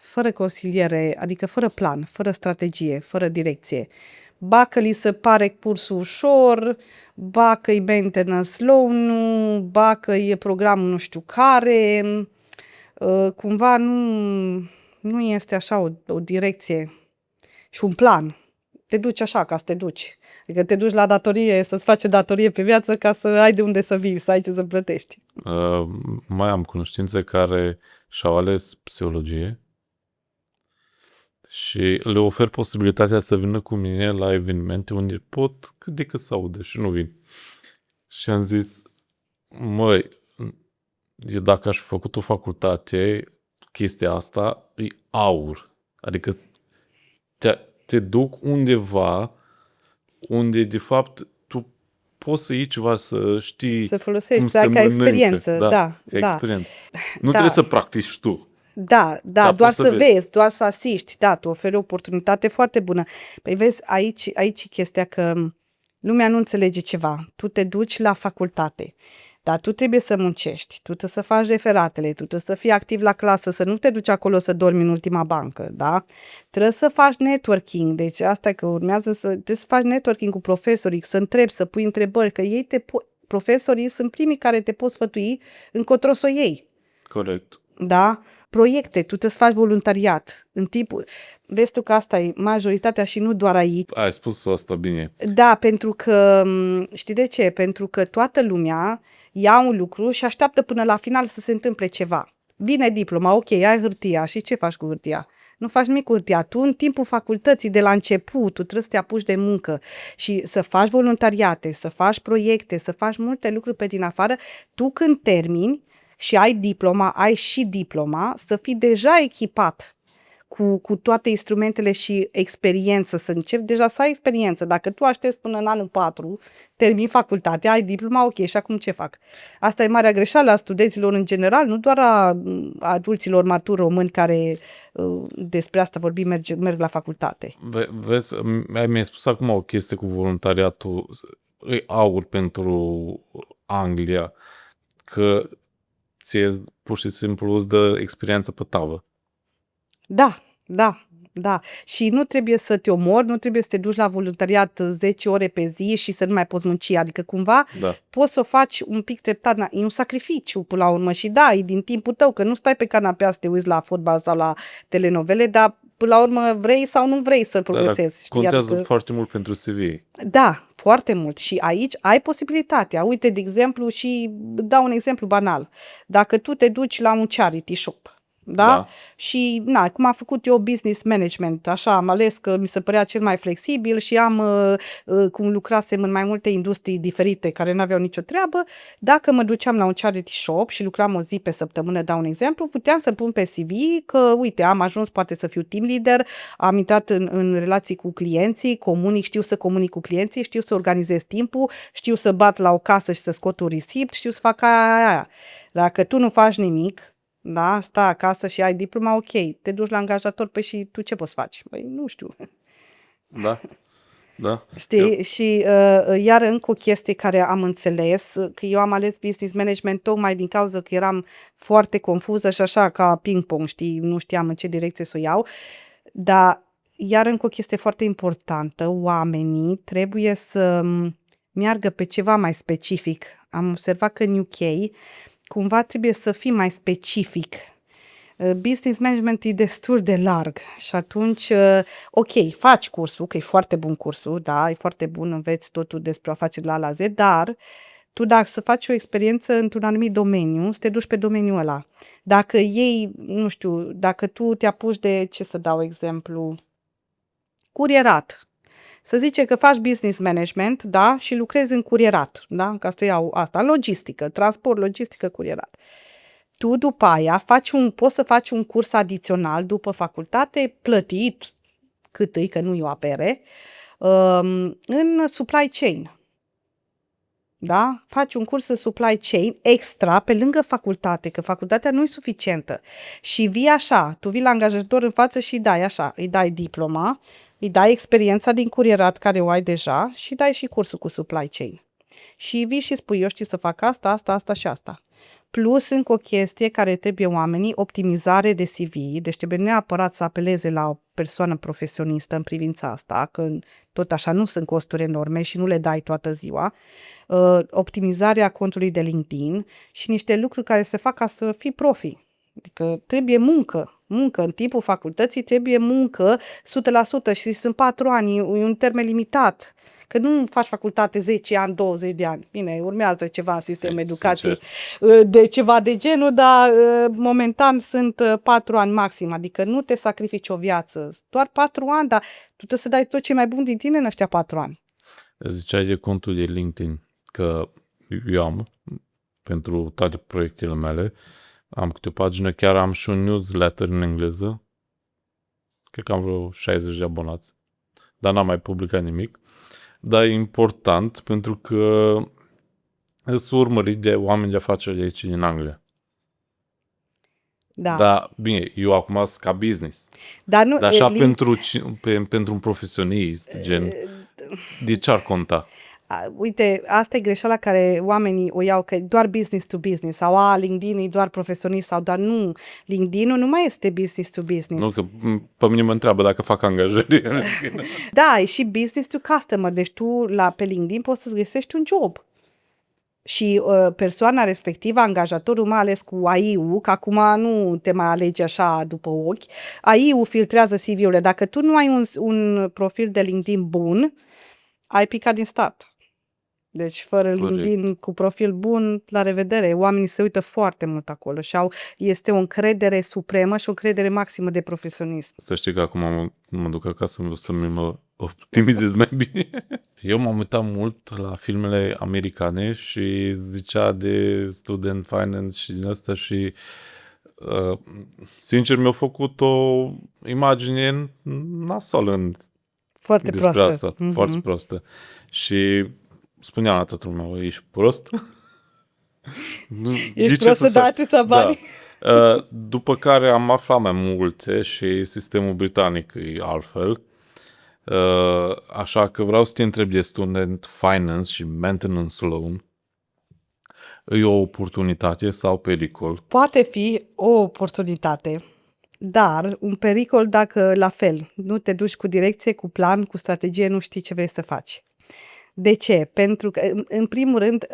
fără consiliere, adică fără plan, fără strategie, fără direcție. Ba că li se pare cursul ușor, ba că e maintenance loan, ba că e programul nu știu care, cumva nu este așa o direcție și un plan. Te duci așa ca să te duci. Adică te duci la datorie, să-ți faci o datorie pe viață ca să ai de unde să vii, să ai ce să plătești. Mai am cunoștințe care și-au ales psihologie și le ofer posibilitatea să vină cu mine la evenimente unde pot cât de cât să audă și nu vin. Și am zis, măi, eu dacă aș fi făcut o facultate, chestia asta e aur. Adică te duc undeva unde de fapt tu poți să iei ceva, să știi Să folosești, cum să ai se ca mănâncă. experiență. Da. Experiență. Nu trebuie să practici tu. Da, Dar doar poți să vezi, doar să asiști. Da, tu oferi o oportunitate foarte bună. Păi vezi, aici e chestia că lumea nu înțelege ceva. Tu te duci la facultate, dar tu trebuie să muncești, tu trebuie să faci referatele, tu trebuie să fii activ la clasă, să nu te duci acolo să dormi în ultima bancă, da? Trebuie să faci networking, deci asta e că urmează trebuie să faci networking cu profesorii, să întrebi, să pui întrebări, că ei profesorii sunt primii care te pot sfătui încotro să o iei. Corect. Da? Proiecte, tu trebuie să faci voluntariat în timpul... Vezi tu că asta e majoritatea și nu doar aici. Ai spus asta bine. Da, pentru că, știi de ce? Pentru că toată lumea ia un lucru și așteaptă până la final să se întâmple ceva. Vine diploma, ok, ai hârtia și ce faci cu hârtia? Nu faci nimic cu hârtia. Tu în timpul facultății, de la început, tu trebuie să te apuci de muncă și să faci voluntariate, să faci proiecte, să faci multe lucruri pe din afară. Tu când termini și ai și diploma, să fii deja echipat cu toate instrumentele și experiență, să începi deja să ai experiență. Dacă tu aștepți până în anul 4, termini facultatea, ai diploma, ok, și acum ce fac? Asta e marea greșeală a studenților în general, nu doar a adulților maturi români care despre asta vorbim, merg la facultate. Vezi, mi-ai spus acum o chestie cu voluntariatul, e aur pentru Anglia, că ție pur și simplu îți dă experiență pe tavă. Da. Și nu trebuie să te omori, nu trebuie să te duci la voluntariat 10 ore pe zi și să nu mai poți munci. Adică cumva poți să o faci un pic treptat. E un sacrificiu până la urmă și da, e din timpul tău, că nu stai pe canapea să te uiți la fotbal sau la telenovele, dar până la urmă vrei sau nu vrei să progresezi. Contează foarte mult pentru CV. Da, foarte mult. Și aici ai posibilitatea. Uite, de exemplu, și dau un exemplu banal. Dacă tu te duci la un charity shop, da? Și, cum am făcut eu business management, așa, am ales că mi se părea cel mai flexibil și cum lucrasem în mai multe industrii diferite care nu aveau nicio treabă, dacă mă duceam la un charity shop și lucram o zi pe săptămână, dau un exemplu, puteam să pun pe CV că, uite, am ajuns poate să fiu team leader, am intrat în relații cu clienții, știu să comunic cu clienții, știu să organizez timpul, știu să bat la o casă și să scot un receipt, știu să fac aia. Dacă tu nu faci nimic, da, stai acasă și ai diploma, ok, te duci la angajator, păi și tu ce poți face? Băi, nu știu. Da. Știi? Și iar încă o chestie care am înțeles, că eu am ales business management tocmai din cauza că eram foarte confuză și așa ca ping-pong, știi, nu știam în ce direcție să o iau, dar iar încă o chestie foarte importantă, oamenii trebuie să meargă pe ceva mai specific. Am observat că în UK cumva trebuie să fii mai specific. Business management e destul de larg și atunci, ok, faci cursul, că e foarte bun cursul, da, e foarte bun, înveți totul despre afaceri de la A la Z, dar tu dacă să faci o experiență într-un anumit domeniu, să te duci pe domeniul ăla. Dacă ei, nu știu, dacă tu te apuci de, ce să dau exemplu, curierat, să zice că faci business management, da, și lucrezi în curierat, da, ca să iau asta, logistică, transport, logistică, curierat. Tu după aia poți să faci un curs adițional după facultate, plătit, cât e, că nu e o apere, în supply chain. Da? Faci un curs în supply chain extra pe lângă facultate, că facultatea nu e suficientă. Și vii așa, tu vii la angajator în față și îi dai diploma, îi dai experiența din curierat care o ai deja și dai și cursul cu supply chain. Și vii și spui, eu știu să fac asta și asta. Plus, încă o chestie care trebuie oamenii, optimizare de CV, deci trebuie neapărat să apeleze la o persoană profesionistă în privința asta, că tot așa nu sunt costuri enorme și nu le dai toată ziua, optimizarea contului de LinkedIn și niște lucruri care se fac ca să fii profi. Adică trebuie muncă în timpul facultății, trebuie muncă 100% și sunt 4 ani, e un termen limitat. Că nu faci facultate 10 ani, 20 de ani. Bine, urmează ceva în sistemul educației de ceva de genul, dar momentan sunt 4 ani maxim, adică nu te sacrifici o viață. Doar 4 ani, dar tu trebuie să dai tot ce mai bun din tine în ăștia 4 ani. Ziceai de contul de LinkedIn, că eu am, pentru toate proiectele mele, am câte o pagină, chiar am și un newsletter în engleză. Cred că am vreo 60 de abonați. Dar n-am mai publicat nimic. Dar e important pentru că sunt urmărit de oameni de afaceri de aici din Anglia. Da. Dar, bine, eu acum sunt ca business. Dar nu, Dar așa pentru un profesionist, gen, de ce ar conta? Uite, asta e greșeala care oamenii o iau, că doar business to business sau LinkedIn e doar profesionist sau doar nu. LinkedIn-ul nu mai este business to business. Nu, că pe mine mă întreabă dacă fac angajări. Da, e și business to customer, deci tu pe LinkedIn poți să-ți găsești un job. Și persoana respectivă, angajatorul, mai ales cu AI-ul, că acum nu te mai alegi așa după ochi, AI-ul filtrează CV-urile. Dacă tu nu ai un profil de LinkedIn bun, ai picat din start. Deci fără LinkedIn cu profil bun, la revedere. Oamenii se uită foarte mult acolo și este o încredere supremă și o încredere maximă de profesionism. Să știi că acum mă duc acasă să-mi mă optimizez mai bine. Eu m-am uitat mult la filmele americane și zicea de student finance și din asta și sincer mi-a făcut o imagine nasolă foarte despre proastă. asta, foarte prostă. Și spuneam la tatăl meu, ești prost? Ești prost să dai atâția bani? Da. După care am aflat mai multe și sistemul britanic e altfel. Așa că vreau să te întreb de student finance și maintenance loan. E o oportunitate sau pericol? Poate fi o oportunitate, dar un pericol dacă la fel nu te duci cu direcție, cu plan, cu strategie, nu știi ce vrei să faci. De ce? Pentru că, în primul rând,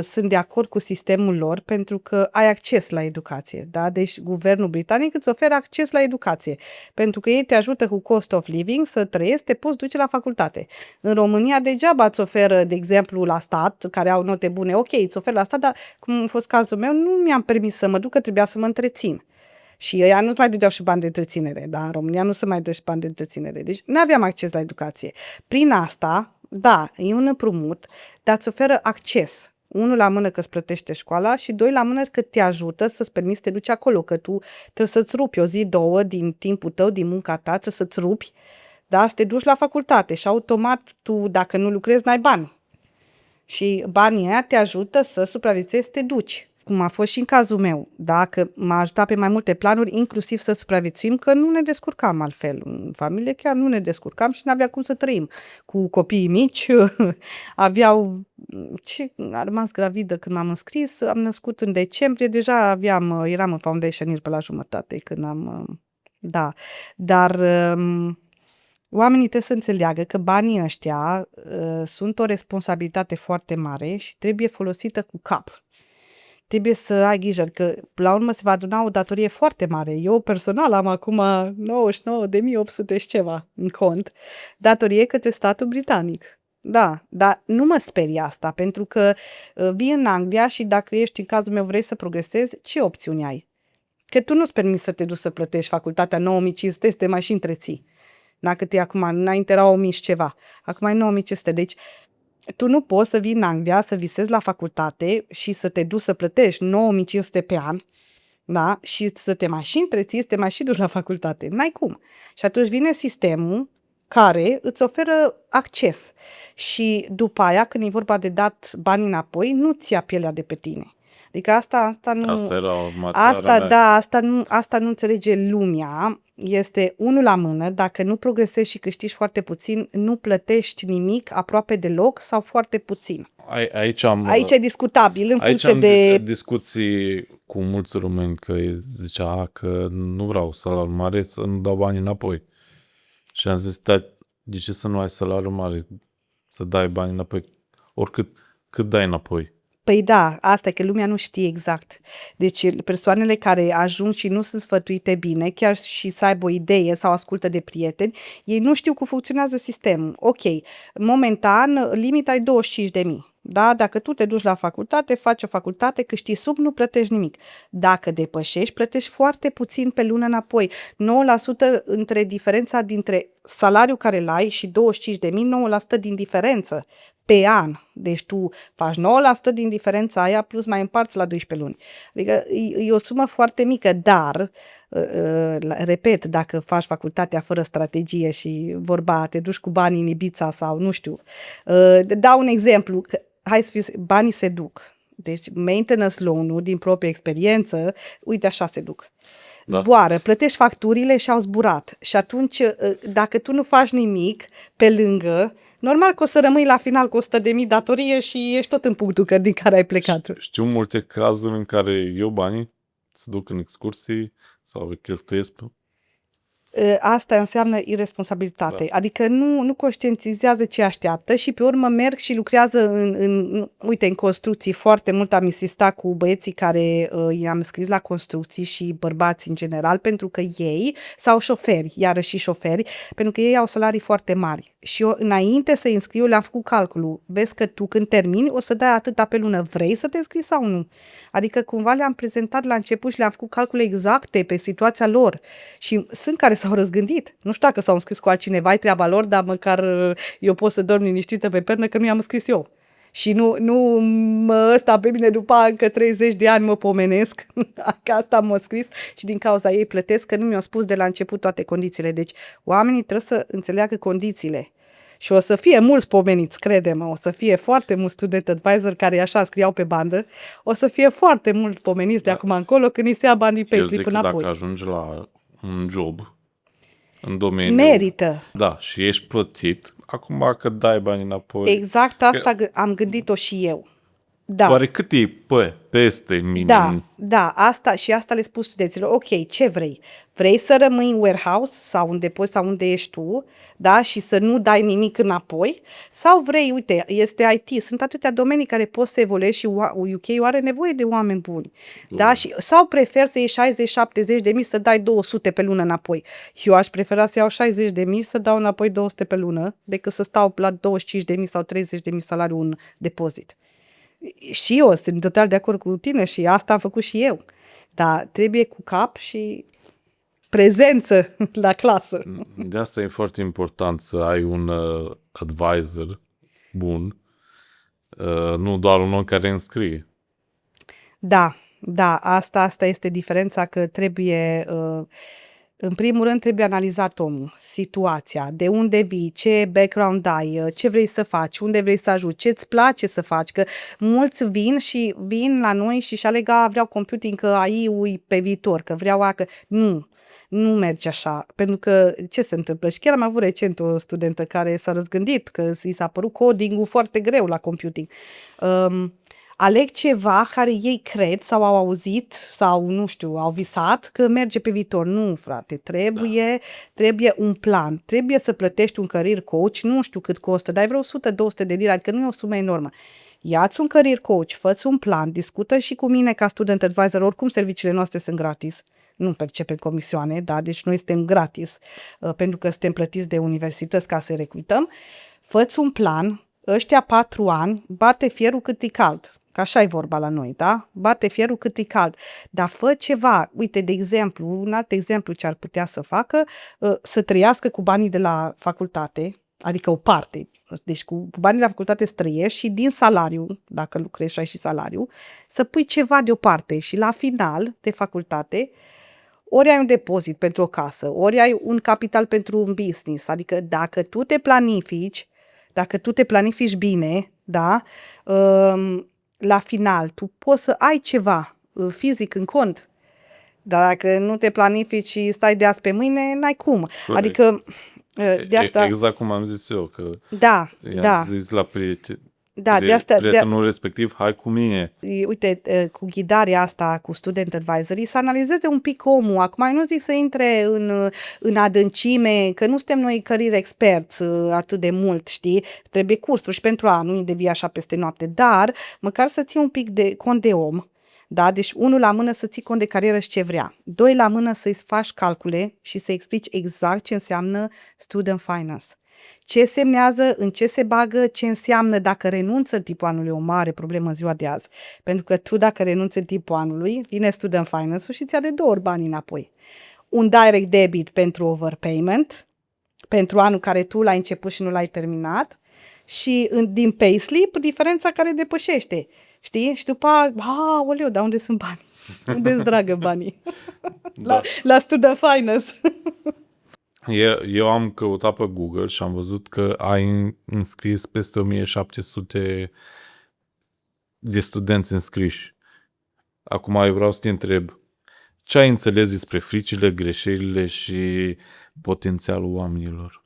sunt de acord cu sistemul lor pentru că ai acces la educație. Da? Deci, guvernul britanic îți oferă acces la educație. Pentru că ei te ajută cu cost of living să trăiești, te poți duce la facultate. În România, degeaba îți oferă, de exemplu, la stat, care au note bune, ok, îți oferă la stat, dar cum a fost cazul meu, nu mi-am permis să mă duc, că trebuia să mă întrețin. Și ăia nu-ți mai dădeau și bani de întreținere. Da? În România nu se mai dă și bani de întreținere. Deci, nu aveam acces la educație. Prin asta, da, e un împrumut, dar îți oferă acces. Unul la mână că îți plătește școala și doi la mână că te ajută să-ți permiți să te duci acolo, că tu trebuie să-ți rupi o zi, două din timpul tău, din munca ta, trebuie să-ți rupi, da, să te duci la facultate și automat tu, dacă nu lucrezi, n-ai bani. Și banii aia te ajută să supraviețuiești, să te duci. Cum a fost și în cazul meu, dacă m-a ajutat pe mai multe planuri, inclusiv să supraviețuim, că nu ne descurcam altfel. În familie chiar nu ne descurcam și nu avea cum să trăim. Cu copiii mici, a rămas gravidă când m-am înscris, am născut în decembrie, deja eram în foundation year pe la jumătate când da. Dar oamenii trebuie să înțeleagă că banii ăștia sunt o responsabilitate foarte mare și trebuie folosită cu cap. Trebuie să ai grijă, că la urmă se va aduna o datorie foarte mare. Eu personal am acum 99.800 și ceva în cont, datorie către statul britanic. Da, dar nu mă sperie asta, pentru că vii în Anglia și dacă ești, în cazul meu, vrei să progresezi, ce opțiuni ai? Că tu nu-ți permiți să te duci să plătești facultatea 9500, să te mai și întreții. Dacă te acum, înainte era 1000 și ceva, acum e 9500, deci tu nu poți să vii în Anglia, să visezi la facultate și să te duci să plătești 9500 pe an, da? Și să te mai și întreții, să te mai și duci la facultate. N-ai cum. Și atunci vine sistemul care îți oferă acces. Și după aia, când e vorba de dat bani înapoi, nu ți ia pielea de pe tine. Adică asta nu... Asta era următoarea mea. Da, asta nu înțelege lumea. Este unul la mână, dacă nu progresezi și câștigi foarte puțin, nu plătești nimic aproape deloc sau foarte puțin. Aici e discutabil în Aici funcție am de... discuții cu mulți români că zicea că nu vreau salariu mare să nu dau bani înapoi. Și am zis, da, de ce să nu ai salariu mare? Să dai bani înapoi? Cât dai înapoi? Păi da, asta e că lumea nu știe exact. Deci persoanele care ajung și nu sunt sfătuite bine, chiar și să aibă o idee sau ascultă de prieteni, ei nu știu cum funcționează sistemul. Ok, momentan limita e 25.000. Da? Dacă tu te duci la facultate, faci o facultate, câștigi sub, nu plătești nimic. Dacă depășești, plătești foarte puțin pe lună înapoi. 9% între diferența dintre salariul care îl ai și 25.000, 9% din diferență pe an. Deci tu faci 9% din diferența aia plus mai împarți la 12 luni. Adică e o sumă foarte mică, dar, repet, dacă faci facultatea fără strategie și vorba, te duci cu banii în Ibiza sau nu știu. Dau un exemplu, hai să fiu, banii se duc. Deci maintenance loan-ul din proprie experiență, uite așa se duc. Da. Zboară, plătești facturile și au zburat. Și atunci, dacă tu nu faci nimic pe lângă, normal că o să rămâi la final cu 100.000 datorie și ești tot în punctul din care ai plecat. Știu multe cazuri în care eu banii se duc în excursii sau îi cheltuiesc pe... Asta înseamnă irresponsabilitate. Da. Adică nu conștientizează ce așteaptă și pe urmă merg și lucrează uite, în construcții. Foarte mult am insistat cu băieții care i-am scris la construcții și bărbați în general, pentru că ei, sau șoferi, iarăși șoferi, pentru că ei au salarii foarte mari. Și eu, înainte să înscriu, le-am făcut calculul. Vezi că tu când termini o să dai atâta pe lună. Vrei să te înscrii sau nu? Adică cumva le-am prezentat la început și le-am făcut calcule exacte pe situația lor. Și sunt care s-au răzgândit. Nu știu dacă s-au înscris cu altcineva, e treaba lor, dar măcar eu pot să dorm liniștită pe pernă că nu i-am înscris eu. Și nu ăsta pe mine după încă 30 de ani mă pomenesc, că asta m-a scris și din cauza ei plătesc, că nu mi-au spus de la început toate condițiile. Deci oamenii trebuie să înțeleagă condițiile. Și o să fie mulți pomeniți, crede-mă, o să fie foarte mulți student advisor care așa scriau pe bandă, o să fie foarte mulți pomeniți de acum încolo când îi se ia banii pe slip înapoi. Dacă ajungi la un job în domeniu... Merită. Da, și ești plătit, acum că dai bani înapoi... Exact asta am gândit-o și eu. Da. Oare cât e peste minim? Da, asta le spun studenților. Ok, ce vrei? Vrei să rămâi în warehouse sau în depozit sau unde ești tu, da, și să nu dai nimic înapoi? Sau vrei, uite, este IT, sunt atâtea domenii care poți să evoluezi și UK-ul are nevoie de oameni buni, da? Sau prefer să iei 60-70 de mii să dai 200 pe lună înapoi. Eu aș prefera să iau 60 de mii să dau înapoi 200 pe lună decât să stau la 25 de mii sau 30 de mii salariu în depozit. Și eu sunt total de acord cu tine și asta am făcut și eu. Dar trebuie cu cap și prezență la clasă. De asta e foarte important să ai un advisor bun, nu doar un om care înscrie. Da, asta este diferența, că trebuie... În primul rând trebuie analizat omul, situația, de unde vii, ce background ai, ce vrei să faci, unde vrei să ajungi, ce îți place să faci, că mulți vin la noi și aleg, vreau computing, că AI-ul e pe viitor, că vreau că... Nu merge așa, pentru că ce se întâmplă? Și chiar am avut recent o studentă care s-a răzgândit, că i s-a părut coding-ul foarte greu la computing. Aleg ceva care ei cred sau au auzit sau, nu știu, au visat că merge pe viitor. Nu, frate, trebuie un plan. Trebuie să plătești un career coach, nu știu cât costă, dar ai vreo 100-200 de lire, adică nu e o sumă enormă. Ia-ți un career coach, fă-ți un plan, discută și cu mine ca student advisor, oricum serviciile noastre sunt gratis. Nu percepem comisioane, da? Deci noi suntem gratis, pentru că suntem plătiți de universități ca să recrutăm. Fă-ți un plan, ăștia 4 ani, bate fierul cât e cald. Că așa e vorba la noi, da? Bate fierul cât e cald. Dar fă ceva. Uite, de exemplu, un alt exemplu ce ar putea să facă, să trăiască cu banii de la facultate, adică o parte. Deci cu banii de la facultate să trăiești și din salariu, dacă lucrezi și ai și salariu, să pui ceva deoparte și la final de facultate ori ai un depozit pentru o casă, ori ai un capital pentru un business. Adică dacă tu te planifici bine, da, la final tu poți să ai ceva fizic în cont, dar dacă nu te planifici și stai de azi pe mâine, n-ai cum. Corect. Adică de asta... Exact cum am zis eu, că Da, i-am da. zis la Da, de asta, prietenul respectiv, hai cu mine. uite, cu ghidarea asta, cu student advisory, să analizeze un pic omul. Acum, eu nu zic să intre în adâncime, că nu suntem noi career experți atât de mult, știi? Trebuie cursuri și pentru a nu devii așa peste noapte, dar măcar să ții un pic de cont de om. Da? Deci, unul la mână să ții cont de carieră și ce vrea. Doi la mână să-i faci calcule și să explici exact ce înseamnă student finance. Ce semnează, în ce se bagă, ce înseamnă dacă renunță în timpul anului, o mare problemă în ziua de azi. Pentru că tu dacă renunți în timpul anului, vine student finance-ul și ți-a de 2 ori banii înapoi. Un direct debit pentru overpayment, pentru anul care tu l-ai început și nu l-ai terminat, și din payslip, diferența care depășește. Știi? Și după oleu, dar unde sunt banii? Unde-s dragă banii? Da. La student finance. Eu am căutat pe Google și am văzut că ai înscris peste 1700 de studenți înscriși. Acum eu vreau să te întreb, ce ai înțeles despre fricile, greșelile și potențialul oamenilor?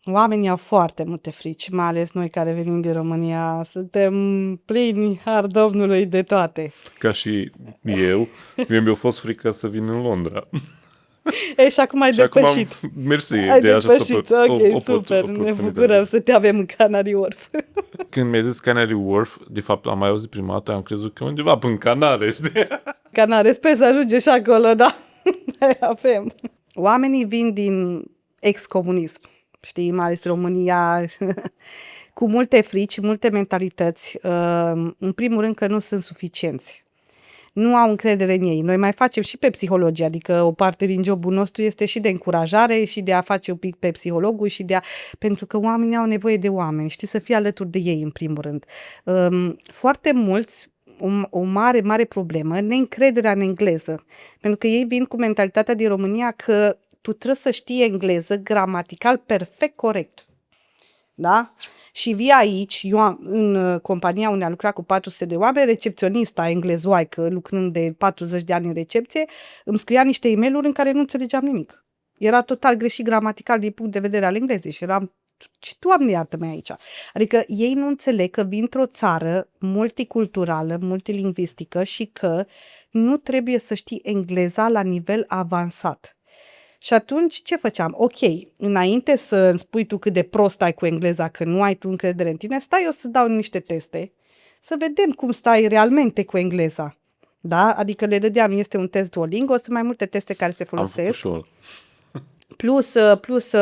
Oamenii au foarte multe frici, mai ales noi care venim din România. Suntem plini, har Domnului, de toate. Ca și eu, mie mi-a fost frică să vin în Londra. Ei, și acum ai depășit. Mersi Ai de această depășit, ok, super, ne bucurăm să te avem în Canary Wharf. Când mi-ai zis Canary Wharf, de fapt am mai auzit prima dată, am crezut că undeva până în Canare, știi? Canare, sper să ajunge și acolo, da. Avem. Oamenii vin din ex-comunism, știi, mai ales România, cu multe frici, multe mentalități. În primul rând că nu sunt suficienți. Nu au încredere în ei. Noi mai facem și pe psihologie, adică o parte din jobul nostru este și de încurajare și de a face un pic pe psihologul și pentru că oamenii au nevoie de oameni, știi, să fie alături de ei în primul rând. Foarte mulți, o mare, mare problemă, neîncrederea în engleză, pentru că ei vin cu mentalitatea din România că tu trebuie să știi engleză gramatical perfect corect. Da? Și vii aici, eu în compania unde am lucrat cu 400 de oameni, recepționista englezoaică, lucrând de 40 de ani în recepție, îmi scria niște e-mail-uri în care nu înțelegeam nimic. Era total greșit gramatical din punct de vedere al englezei și eram, ce Doamne iartă-mă aici. Adică ei nu înțeleg că vin într-o țară multiculturală, multilingvistică și că nu trebuie să știi engleza la nivel avansat. Și atunci ce făceam? Ok, înainte să îmi spui tu cât de prost ai cu engleza, că nu ai tu încredere în tine, stai eu să-ți dau niște teste, să vedem cum stai realmente cu engleza. Da? Adică le dădeam, este un test Duolingo, sunt mai multe teste care se folosesc. Plus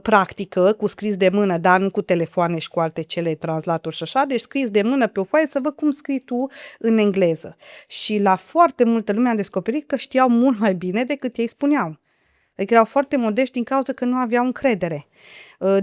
practică cu scris de mână, dar nu cu telefoane și cu alte cele translatori și așa, deci scris de mână pe o foaie să văd cum scrii tu în engleză. Și la foarte multă lume am descoperit că știau mult mai bine decât ei spuneau. Adică erau foarte modești din cauza că nu aveau încredere.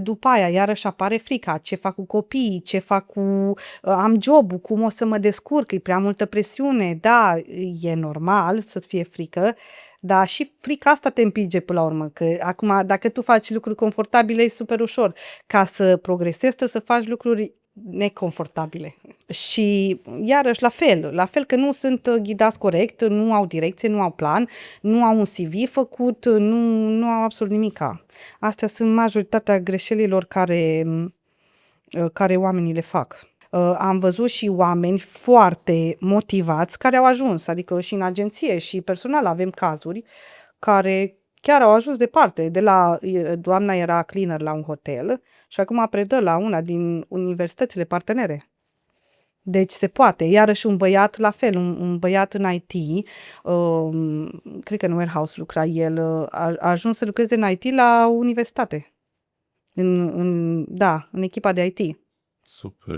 După aia, iarăși apare frica. Ce fac cu copiii? Ce fac cu... am jobul? Cum o să mă descurc? E prea multă presiune. Da, e normal să-ți fie frică, dar și frica asta te împinge până la urmă. Că acum, dacă tu faci lucruri confortabile, e super ușor. Ca să progresezi, trebuie să faci lucruri neconfortabile. Și iarăși la fel că nu sunt ghidați corect, nu au direcție, nu au plan, nu au un CV făcut, nu au absolut nimica. Astea sunt majoritatea greșelilor care oamenii le fac. Am văzut și oameni foarte motivați care au ajuns, adică și în agenție și personal avem cazuri care chiar au ajuns departe. Doamna era cleaner la un hotel și acum predă la una din universitățile partenere. Deci se poate. Iarăși un băiat la fel, un băiat în IT, cred că în warehouse lucra el, a ajuns să lucreze în IT la universitate. În echipa de IT. Super.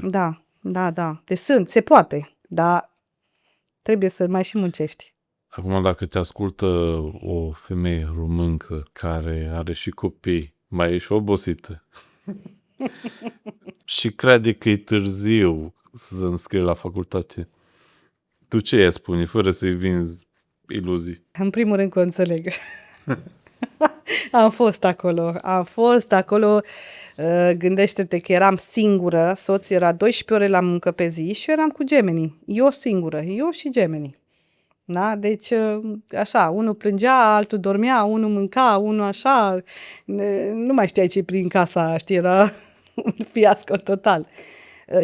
Da. Deci se poate, dar trebuie să mai și muncești. Acum, dacă te ascultă o femeie româncă care are și copii, mai e și obosită și crede că e târziu să se înscrie la facultate, tu ce i-ai spune, fără să-i vinzi iluzii? În primul rând că o înțeleg. Am fost acolo. Gândește-te că eram singură, soțul era 12 ore la muncă pe zi și eu eram cu gemenii. Eu singură, eu și gemenii. Da? Deci, așa, unul plângea, altul dormea, unul mânca, unul așa, nu mai știai ce prin casa, știi, era un fiasco total.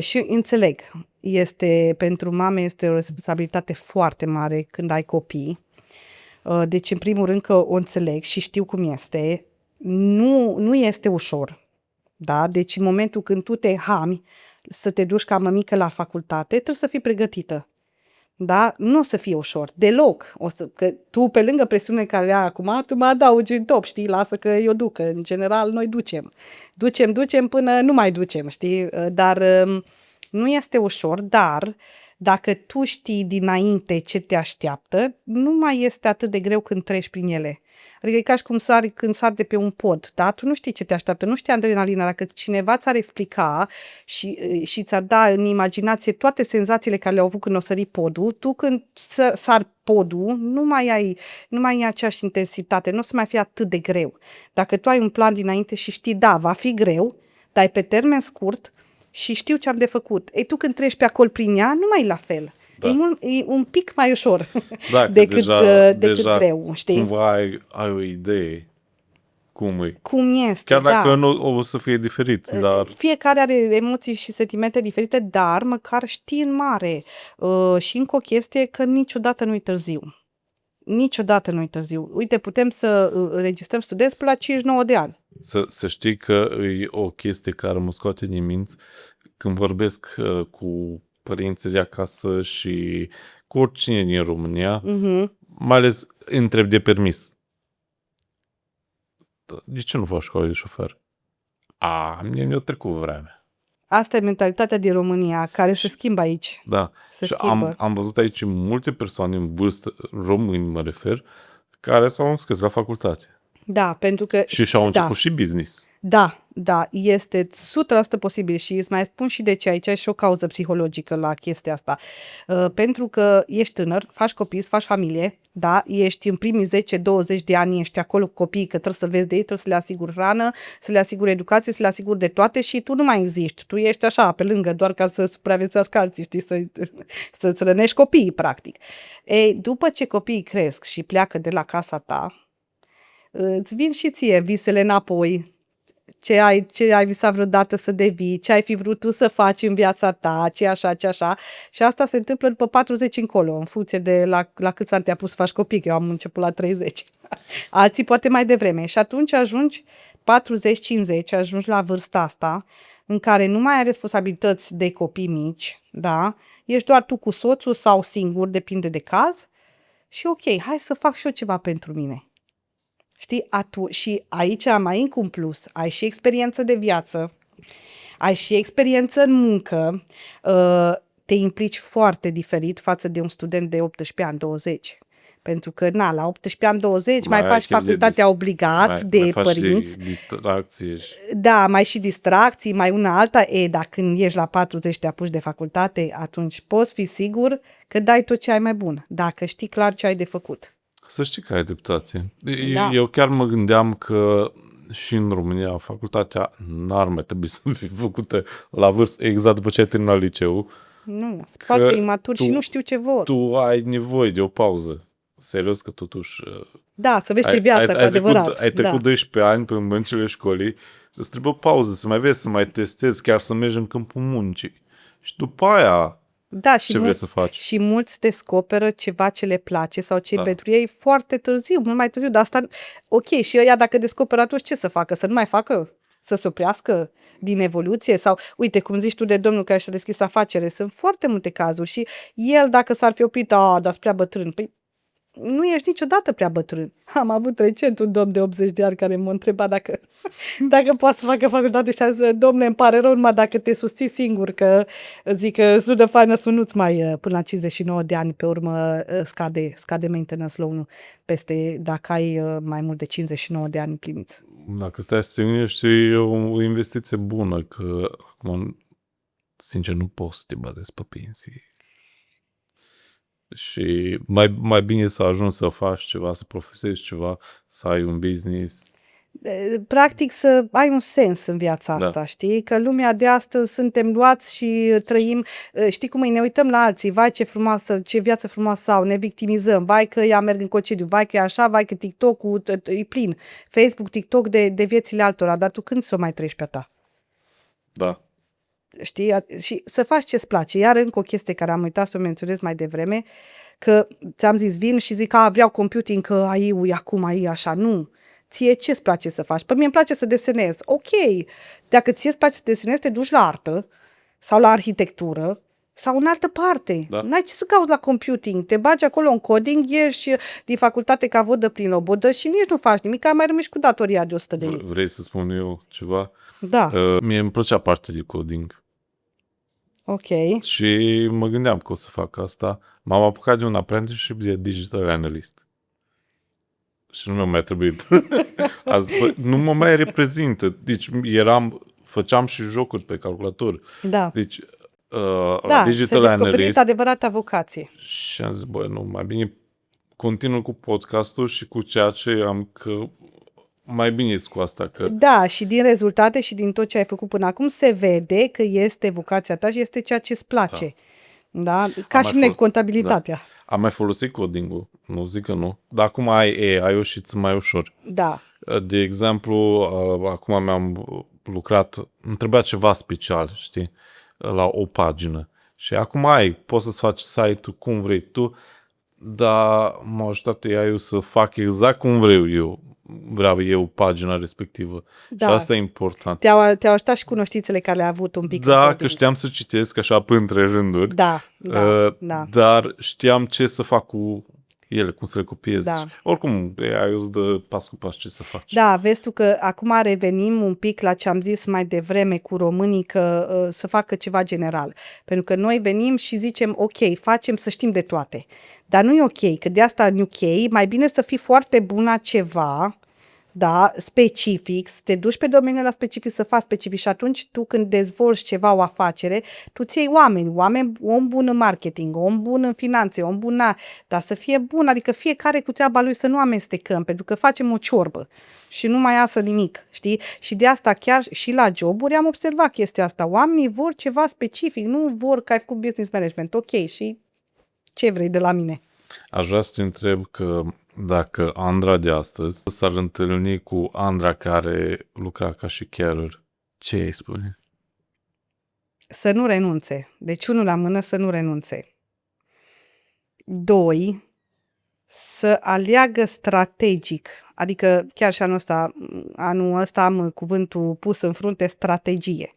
Și înțeleg, pentru mame este o responsabilitate foarte mare când ai copii. Deci, în primul rând că o înțeleg și știu cum este. Nu este ușor. Da? Deci, în momentul când tu te hami să te duci ca mămică la facultate, trebuie să fii pregătită. Da? Nu o să fie ușor, deloc. Că tu, pe lângă presiunea care ai acum, tu mă adaugi în top, știi? Lasă că eu duc, că în general noi ducem. Ducem până nu mai ducem, știi? Dar nu este ușor, dar dacă tu știi dinainte ce te așteaptă, nu mai este atât de greu când treci prin ele. Adică e ca și cum când sari de pe un pod, da? Tu nu știi ce te așteaptă, nu știi adrenalina. Dacă cineva ți-ar explica și ți-ar da în imaginație toate senzațiile care le-au avut când o sări podul, tu când sari podul nu mai ai aceeași intensitate, nu o să mai fie atât de greu. Dacă tu ai un plan dinainte și știi, da, va fi greu, dar e pe termen scurt, și știu ce am de făcut. Ei, tu când treci pe acolo prin ea, nu mai e la fel. Da. E un pic mai ușor decât greu, știi? Cumva ai o idee cum e. Cum este, chiar dacă nu o să fie diferit, dar... Fiecare are emoții și sentimente diferite, dar măcar știi în mare. Și încă o chestie, că niciodată nu-i târziu. Niciodată nu-i târziu. Uite, putem să înregistrăm studenți până la 59 de ani. Să știi că e o chestie care mă scoate din minți când vorbesc cu părinții de acasă și cu oricine din România, mai ales întreb de permis. De ce nu faci școală de șofer? Mie mi-a trecut vremea. Asta e mentalitatea din România, care se schimbă aici. Da. Și am văzut aici multe persoane în vârstă, români mă refer, care s-au înscris la facultate. Da, pentru că... Și și-au început și business. Da, este 100% posibil și îți mai spun și de ce aici e și o cauză psihologică la chestia asta. Pentru că ești tânăr, faci copii, îți faci familie, da, ești în primii 10-20 de ani, ești acolo cu copiii, că trebuie să vezi de ei, trebuie să le asiguri hrană, să le asiguri educație, să le asiguri de toate și tu nu mai existi. Tu ești așa, pe lângă, doar ca să supraviețuiască alții, știi, să-ți rănești copiii, practic. Ei, după ce copiii cresc și pleacă de la casa ta, îți vin și ție visele înapoi, ce ai visat vreodată să devii, ce ai fi vrut tu să faci în viața ta, ce așa. Și asta se întâmplă după 40 încolo, în funcție de la câți ani te-a pus să faci copii, că eu am început la 30. Alții poate mai devreme. Și atunci ajungi 40-50, ajungi la vârsta asta, în care nu mai ai responsabilități de copii mici, da? Ești doar tu cu soțul sau singur, depinde de caz. Și ok, hai să fac și eu ceva pentru mine. Știi? Și aici mai încă un plus. Ai și experiență de viață, ai și experiență în muncă, te implici foarte diferit față de un student de 18 ani, 20. Pentru că, la 18 ani, 20, mai faci facultatea obligat de părinți. Mai distracții. Da, mai și distracții, mai una alta. Dar când ești la 40 te apuci de facultate, atunci poți fi sigur că dai tot ce ai mai bun, dacă știi clar ce ai de făcut. Să știi că ai dreptate. Da. Eu chiar mă gândeam că și în România facultatea n-ar mai trebui să fie făcută la vârstă exact după ce ai terminat liceul. Nu, sunt foarte imaturi și nu știu ce vor. Tu ai nevoie de o pauză. Serios că totuși... Da, să vezi ce viață, cu adevărat. Ai trecut 12 ani pe băncile școlii, îți trebuie o pauză, să mai vezi, să mai testezi, chiar să mergi în câmpul muncii. Și după aia... Da, și ce vrei să faci? Și mulți descoperă ceva ce le place sau ce pentru ei foarte târziu, mult mai târziu, dar asta, ok, și ăia dacă descoperă atunci ce să facă? Să nu mai facă? Să se oprească din evoluție? Sau, uite, cum zici tu de domnul care și-a deschis afacere, sunt foarte multe cazuri și el dacă s-ar fi oprit, dar sunt prea bătrân, păi nu ești niciodată prea bătrân. Am avut recent un domn de 80 de ani care m-a întrebat dacă poate să facă facultate și a zis, domne, îmi pare rău numai dacă te susții singur, că zic că sună faină să nu-ți mai până la 59 de ani, pe urmă scade maintenance loan-ul peste dacă ai mai mult de 59 de ani împliniți. Dacă stai să te gândești, e o investiție bună, că acum, sincer, nu poți să te bazezi pe pensii. Și mai bine să ajungi să faci ceva, să profesezi ceva, să ai un business. practic să ai un sens în viața Da. asta, știi? Că lumea de astăzi suntem luați și trăim, știi cum e, ne uităm la alții, vai ce frumoasă, ce viață frumoasă au, ne victimizăm, vai că ea merg în concediu, vai că e așa, vai că TikTok-ul e plin, Facebook, TikTok de viețile altora, dar tu când să o mai trăiești pe a ta? Da. Știi? Și să faci ce-ți place. Iar încă o chestie care am uitat să o menționez mai devreme, că ți-am zis, vin și zic, vreau computing, că ai acum, ai așa. Nu. Ție ce-ți place să faci? Păi mie îmi place să desenez. Ok. Dacă ție îți place să desenezi, te duci la artă sau la arhitectură sau în altă parte. Da. N-ai ce să cauți la computing. Te bagi acolo în coding, ieși din facultate ca vodă prin lobodă și nici nu faci nimic, mai rămâi și cu datoria de 100 de mii. Vrei să spun eu ceva? Da. Mie îmi plăcea partea de coding. Ok. Și mă gândeam că o să fac asta. M-am apucat de un apprenticeship de digital analyst. Și nu mi-a mai trebuit. Nu mă mai reprezintă. Deci făceam și jocuri pe calculator. Da. Deci Da, la se digital descoperit analyst adevărata vocație. și am zis, nu, mai bine continui cu podcastul și cu ceea ce am, că mai bine cu asta. Că Da, și din rezultate și din tot ce ai făcut până acum se vede că este vocația ta și este ceea ce îți place. Da? Ca Am și mai mine contabilitatea. am mai folosit coding-ul, nu zic că nu. Dar acum ai AI-ul și ți mai ușor. Da. De exemplu, acum mi-am lucrat, îmi trebuia ceva special, știi, la o pagină. Și acum poți să-ți faci site-ul cum vrei tu, dar m-a ajutat AI-ul să fac exact cum vreau eu pagina respectivă. Da. Și asta e important. Te-au ajutat și cunoștințele care le-ai avut un pic în Da, coding. că știam să citesc așa până între rânduri, Da, da. dar știam ce să fac cu ele, cum să le copiez. Da. Oricum, AI îți dă pas cu pas ce să faci. Da, vezi tu că acum revenim un pic la ce am zis mai devreme cu românii, că să facă ceva general. Pentru că noi venim și zicem, ok, facem să știm de toate. Dar nu e ok, că de asta în UK mai bine să fii foarte bun la ceva, da, specific, să te duci pe domeniul la specific, să faci specific și atunci tu când dezvolți ceva, o afacere, tu ți iei oameni, om bun în marketing, om bun în finanțe, om bun dar să fie bun, adică fiecare cu treaba lui, să nu amestecăm, pentru că facem o ciorbă și nu mai iasă nimic, știi? Și de asta chiar și la joburi am observat chestia asta, oamenii vor ceva specific, nu vor că ai făcut business management, ok, și ce vrei de la mine? Aș vrea să te întreb că dacă Andra de astăzi s-ar întâlni cu Andra care lucra ca și carer, ce îi spune? Să nu renunțe. Deci, unul la mână, să nu renunțe. 2. Să aleagă strategic. Adică chiar și anul ăsta am cuvântul pus în frunte, strategie.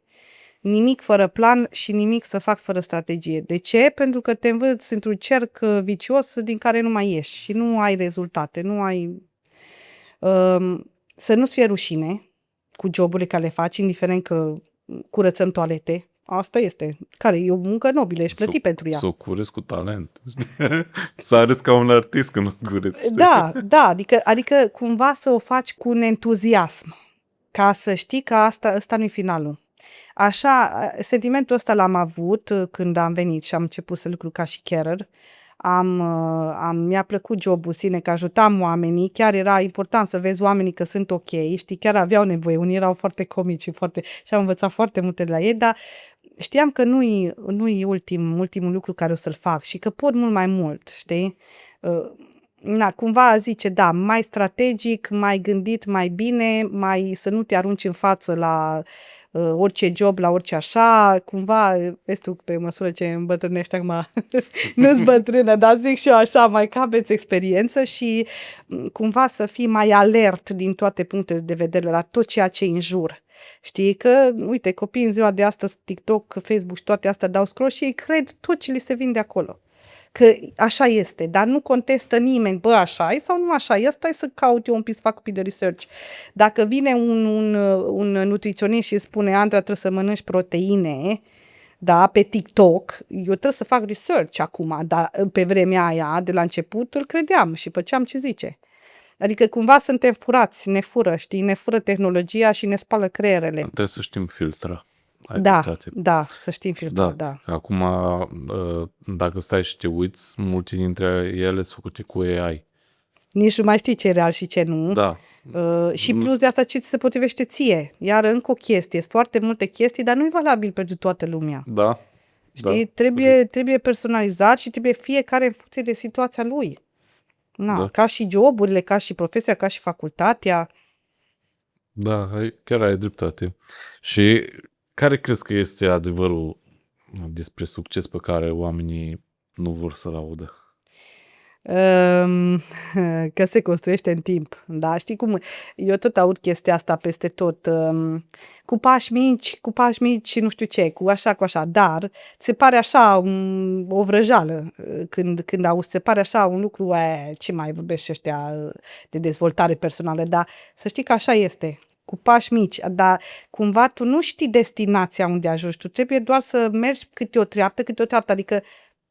Nimic fără plan și nimic să fac fără strategie. De ce? Pentru că te învârți într-un cerc vicios din care nu mai ieși și nu ai rezultate, nu ai... Să nu-ți fie rușine cu joburile care le faci, indiferent că curățăm toalete. Asta este. Care e o muncă nobilă, ești plătit pentru ea. Să o cureți cu talent. Să arăți ca un artist când o cureți. Știi? Da, adică cumva să o faci cu un entuziasm, ca să știi că ăsta nu-i finalul. Așa, sentimentul ăsta l-am avut când am venit și am început să lucru ca și carer. Mi-a plăcut jobul sine, că ajutam oamenii, chiar era important să vezi oamenii că sunt ok, știi, chiar aveau nevoie, unii erau foarte comici și am învățat foarte multe de la ei, dar știam că nu-i ultimul lucru care o să-l fac și că pot mult mai mult, știi? Cumva zice, da, mai strategic, mai gândit, mai bine, mai să nu te arunci în față la orice job, la orice așa, cumva, vezi tu, pe măsură ce îmbătrânești acum, nu-s bătrână, dar zic și eu așa, mai capeți experiență și cumva să fii mai alert din toate punctele de vedere la tot ceea ce în jur. Știi că, uite, copiii în ziua de astăzi, TikTok, Facebook și toate astea dau scroll și ei cred tot ce li se vinde acolo. Că așa este, dar nu contestă nimeni, bă, așa e sau nu așa e, stai să caut eu un pic, să fac un pic de research. Dacă vine un nutriționist și spune, Andra, trebuie să mănânci proteine, da, pe TikTok, eu trebuie să fac research acum, dar pe vremea aia, de la început, îl credeam și făceam ce zice. Adică cumva suntem furați, ne fură, știi, ne fură tehnologia și ne spală creierele. Trebuie să știm filtra. Da, să știm filtra, da. Acum, dacă stai și te uiți, multe dintre ele sunt făcute cu AI. Nici nu mai știi ce e real și ce nu. Da. Și plus de asta ce ți se potrivește ție. Iar încă o chestie, sunt foarte multe chestii, dar nu e valabil pentru toată lumea. Da. Știi? Da. Trebuie personalizat și trebuie fiecare în funcție de situația lui. Da. Ca și joburile, ca și profesia, ca și facultatea. Da, chiar ai dreptate. Și care crezi că este adevărul despre succes pe care oamenii nu vor să-l audă? Că se construiește în timp. Da? Știi cum? Eu tot aud chestia asta peste tot. Cu pași mici și nu știu ce, cu așa. Dar se pare așa o vrăjală când auzi, se pare așa un lucru, ce mai vorbește ăștia de dezvoltare personală, dar să știi că așa este. Cu pași mici, dar cumva tu nu știi destinația unde ajungi, tu trebuie doar să mergi câte o treaptă, adică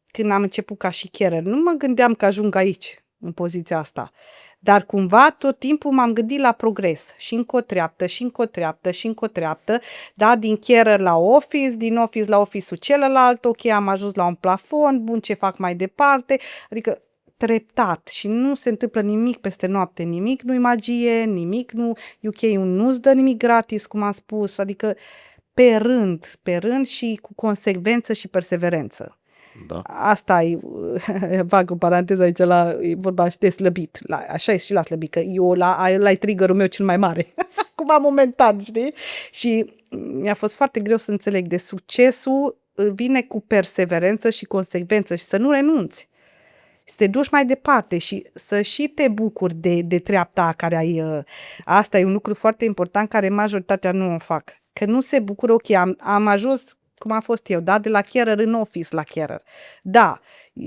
când am început ca și carer, nu mă gândeam că ajung aici, în poziția asta, dar cumva tot timpul m-am gândit la progres și încă o treaptă, da, din carer la office, din office la office-ul celălalt, ok, am ajuns la un plafon, bun, ce fac mai departe, adică treptat și nu se întâmplă nimic peste noapte, nimic nu-i magie, nimic nu, UK-ul nu-ți dă nimic gratis, cum am spus, adică pe rând și cu consecvență și perseverență. Da. Asta e, fac o paranteză aici, e vorba și de slăbit, așa e și la slăbit, că eu ăla e triggerul meu cel mai mare, acum momentan, știi? Și mi-a fost foarte greu să înțeleg de succesul vine cu perseverență și consecvență și să nu renunți. Să te duci mai departe și să și te bucuri de treapta care ai. Asta e un lucru foarte important care majoritatea nu o fac. Că nu se bucură, ok, am ajuns cum am fost eu, da? De la carer în office la carer. Da,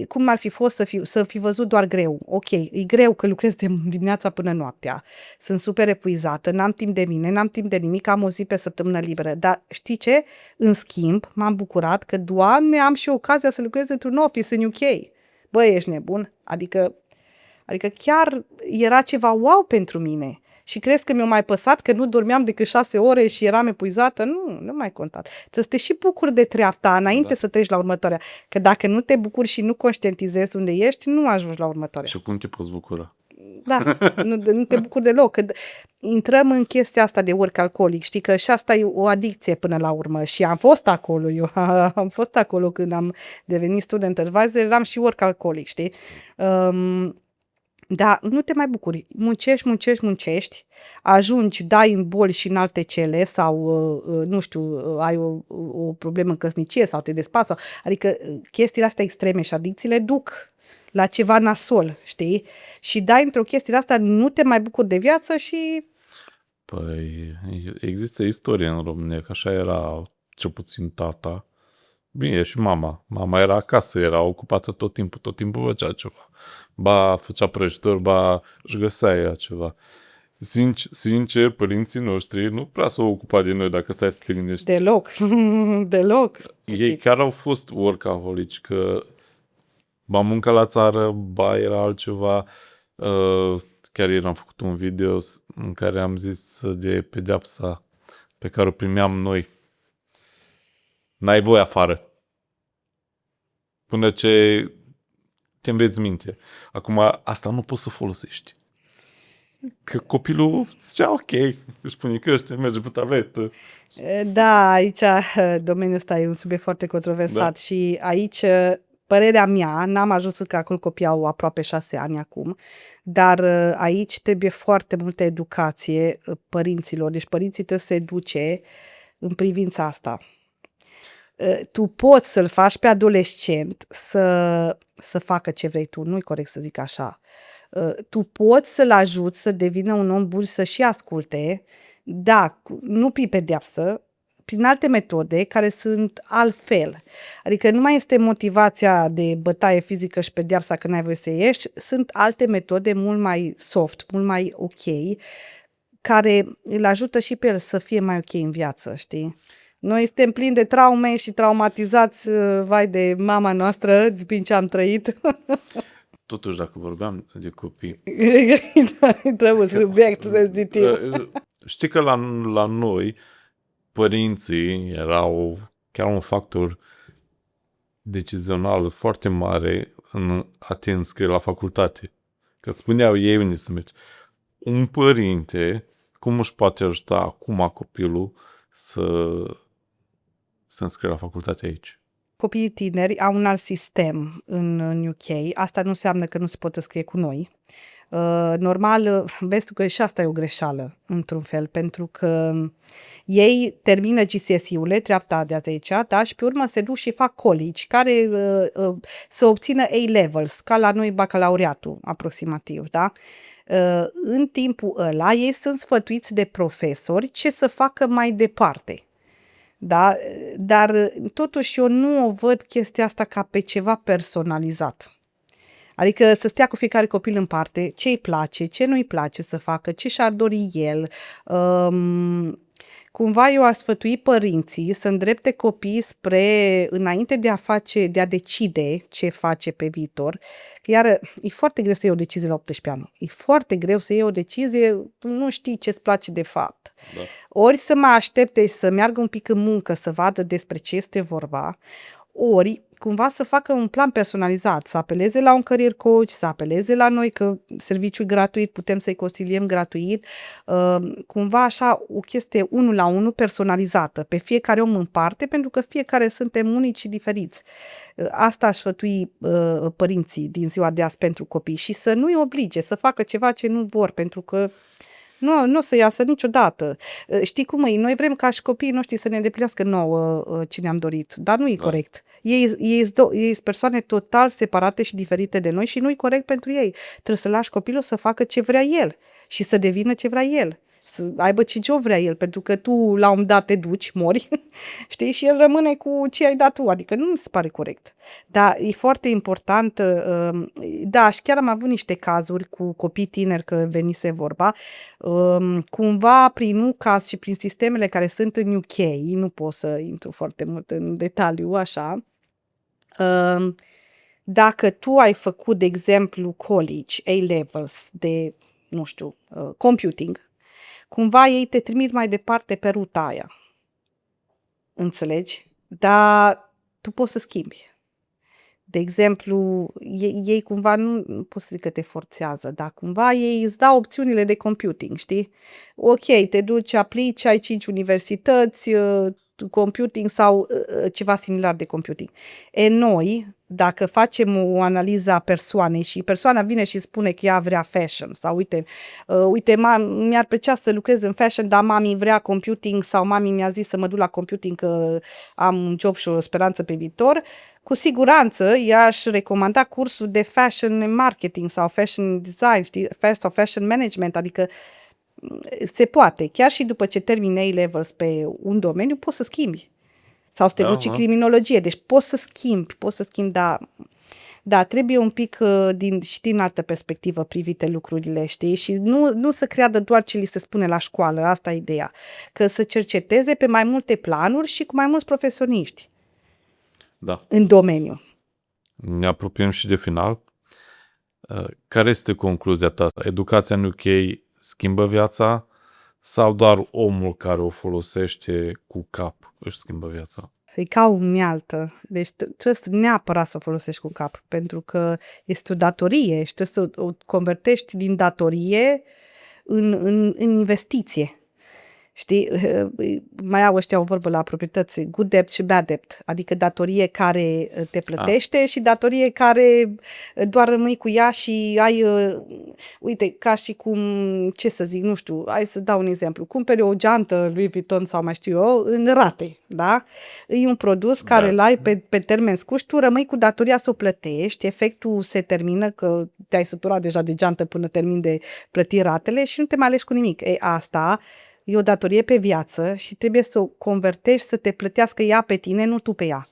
cum ar fi fost să fi văzut doar greu. Ok, e greu că lucrez de dimineața până noaptea. Sunt super epuizată, n-am timp de mine, n-am timp de nimic, am o zi pe săptămână liberă. Dar știi ce? În schimb, m-am bucurat că, Doamne, am și ocazia să lucrez într-un office în UK. Bă, ești nebun? Adică chiar era ceva wow pentru mine. Și crezi că mi-a mai păsat că nu dormeam decât 6 ore și eram epuizată? Nu mai contat. Trebuie să te și bucuri de treapta înainte să treci la următoarea. Că dacă nu te bucuri și nu conștientizezi unde ești, nu ajungi la următoarea. Și cum te poți bucura? Da, nu te bucuri deloc. Că intrăm în chestia asta de workaholic. Știi că și asta e o adicție până la urmă. Și am fost acolo. Eu am fost acolo când am devenit student advisor. Eram și workaholic, știi? Dar nu te mai bucuri. Muncești, ajungi, dai în boli și în alte cele sau, nu știu, ai o problemă în căsnicie sau te despați. Adică chestiile astea extreme și adicțiile duc la ceva nasol, știi? Și dai într-o chestie de asta, nu te mai bucuri de viață și... Păi, există istorie în România, că așa era cel puțin tata. Bine, și mama. Mama era acasă, era ocupată tot timpul făcea ceva. Ba făcea prăjitori, ba își găsea ea ceva. Sincer, părinții noștri nu prea s-au ocupat de noi, dacă stai să te gândești. Deloc. Ei chiar au fost workaholici, că ba muncă la țară, ba era altceva. Chiar ieri am făcut un video în care am zis de pedeapsa pe care o primeam noi. N-ai voie afară. Până ce te înveți minte. Acum, asta nu poți să folosești. Că copilul zicea, ok, își pune căște, merge pe tabletă. Da, aici domeniul ăsta e un subiect foarte controversat și aici, părerea mea, n-am ajuns încă acolo, copiii au aproape 6 ani acum, dar aici trebuie foarte multă educație părinților. Deci părinții trebuie să se educe în privința asta. Tu poți să-l faci pe adolescent să facă ce vrei tu, nu-i corect să zic așa. Tu poți să-l ajuți să devină un om bun, să și asculte, da, nu prin pedeapsă, prin alte metode care sunt altfel. Adică nu mai este motivația de bătaie fizică și pedeapsa că n-ai voie să ieși, sunt alte metode mult mai soft, mult mai ok, care îl ajută și pe el să fie mai ok în viață, știi? Noi suntem plini de traume și traumatizați, vai de mama noastră, prin ce am trăit. Totuși, dacă vorbeam de copii... Trebuie subiect sensitiv. Știi că la noi, părinții erau chiar un factor decizional foarte mare în a te înscrie la facultate. Că spuneau ei unde să mergi. un părinte, cum își poate ajuta acum copilul să se înscrie la facultate aici? Copiii tineri au un alt sistem în UK. Asta nu înseamnă că nu se pot înscrie cu noi. Normal, vezi tu că și asta e o greșeală, într-un fel, pentru că ei termină GCSE-urile, treapta de a 10-a, da? Și pe urmă se duc și fac college, care să obțină A-levels, ca la noi bacalaureatul, aproximativ, da? În timpul ăla, ei sunt sfătuiți de profesori ce să facă mai departe. Da? Dar totuși eu nu o văd chestia asta ca pe ceva personalizat. Adică să stea cu fiecare copil în parte, ce îi place, ce nu îi place să facă, ce și-ar dori el. Cumva eu aș sfătui părinții să îndrepte copiii spre, înainte de a decide ce face pe viitor, că iară, e foarte greu să iei o decizie la 18 ani. E foarte greu să iei o decizie, nu știi ce-ți place de fapt. Da. Ori să mai aștepte să meargă un pic în muncă, să vadă despre ce este vorba, ori cumva să facă un plan personalizat, să apeleze la un career coach, să apeleze la noi, că serviciul e gratuit, putem să-i consiliem gratuit, cumva așa o chestie 1-la-1 personalizată, pe fiecare om în parte, pentru că fiecare suntem unici și diferiți. Asta aș sfătui părinții din ziua de azi pentru copii și să nu-i oblige să facă ceva ce nu vor, pentru că nu o să iasă niciodată. Știi cum e? Noi vrem ca și copiii noștri să ne îndeplinească nouă ce ne-am dorit, dar nu e corect. Ei sunt persoane total separate și diferite de noi și nu e corect pentru ei. Trebuie să lași copilul să facă ce vrea el și să devină ce vrea el. Să aibă ce job vrea el, pentru că tu la un moment dat te duci, mori, știi, și el rămâne cu ce ai dat tu, adică nu mi se pare corect. Dar e foarte important, da, și chiar am avut niște cazuri cu copii tineri, că venise vorba, cumva prin UCAS și prin sistemele care sunt în UK, nu pot să intru foarte mult în detaliu, așa, dacă tu ai făcut, de exemplu, college, A-levels de, nu știu, computing, cumva ei te trimit mai departe pe ruta aia. Înțelegi? Dar tu poți să schimbi. De exemplu, ei cumva nu pot să zic că te forțează, dar cumva ei îți dau opțiunile de computing, știi? Ok, te duci, aplici, ai 5 universități, computing sau ceva similar de computing. Noi, dacă facem o analiză a persoanei și persoana vine și spune că ea vrea fashion sau uite, mi-ar plăcea să lucrez în fashion, dar mami vrea computing sau mami mi-a zis să mă duc la computing că am un job și o speranță pe viitor, cu siguranță i-aș recomanda cursul de fashion marketing sau fashion design, știi, sau fashion management, adică se poate. Chiar și după ce termini A-levels pe un domeniu, poți să schimbi. Sau să te duci în criminologie. Deci poți să schimbi, dar trebuie un pic și din altă perspectivă privite lucrurile, știi? Și nu să creadă doar ce li se spune la școală, asta e ideea. Că să cerceteze pe mai multe planuri și cu mai mulți profesioniști în domeniu. Ne apropiem și de final. Care este concluzia ta? Educația în UK schimbă viața sau doar omul care o folosește cu cap își schimbă viața? E ca o unealtă. Deci trebuie neapărat să o folosești cu cap, pentru că este o datorie și trebuie să o convertești din datorie în investiție. Știi, mai au ăștia o vorbă la proprietăți, good debt și bad debt, adică datorie care te plătește și datorie care doar rămâi cu ea și ai, uite, ca și cum, ce să zic, nu știu, hai să dau un exemplu, cumperi o geantă Louis Vuitton sau mai știu eu, în rate, da? E un produs care îl ai pe termen scurt și tu rămâi cu datoria să o plătești, efectul se termină că te-ai săturat deja de geantă până termin de plăti ratele și nu te mai alegi cu nimic. Asta e o datorie pe viață și trebuie să o convertești, să te plătească ea pe tine, nu tu pe ea.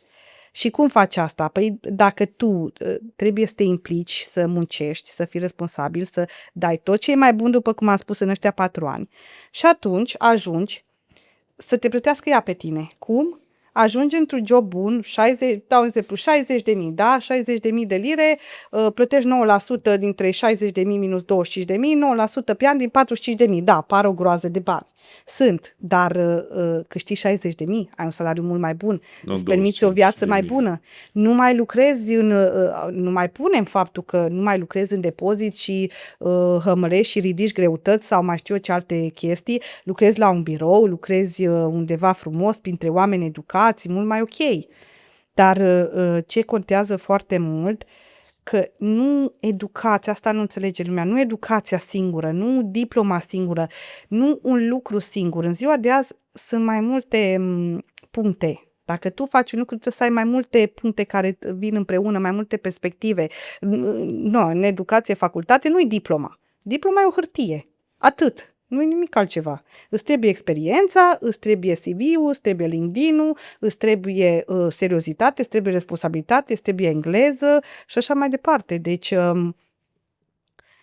Și cum faci asta? Păi dacă tu trebuie să te implici, să muncești, să fii responsabil, să dai tot ce e mai bun, după cum am spus, în ăștia 4 ani. Și atunci ajungi să te plătească ea pe tine. Cum? Ajungi într-un job bun, 60.000, da? 60.000 de lire, plătești 9% dintre 60.000 minus 25.000, 9% pe an din 45.000. Da, pare o groază de bani. Sunt, dar câștigi 60.000, ai un salariu mult mai bun, Nu îți permiți o viață mai 25.000. bună. Nu mai lucrezi nu mai punem faptul că nu mai lucrezi în depozit și hămărești și ridici greutăți sau mai știu eu ce alte chestii, lucrezi la un birou, lucrezi undeva frumos, printre oameni educați, mult mai ok. Dar ce contează foarte mult, că nu educația, asta nu înțelege lumea, nu educația singură, nu diploma singură, nu un lucru singur. În ziua de azi sunt mai multe puncte. Dacă tu faci un lucru, trebuie să ai mai multe puncte care vin împreună, mai multe perspective. Nu, în educație, facultate, nu-i diploma. Diploma e o hârtie. Atât. Nu e nimic altceva. Îți trebuie experiența, îți trebuie CV-ul, îți trebuie LinkedIn-ul, îți trebuie seriozitate, îți trebuie responsabilitate, îți trebuie engleză și așa mai departe. Deci,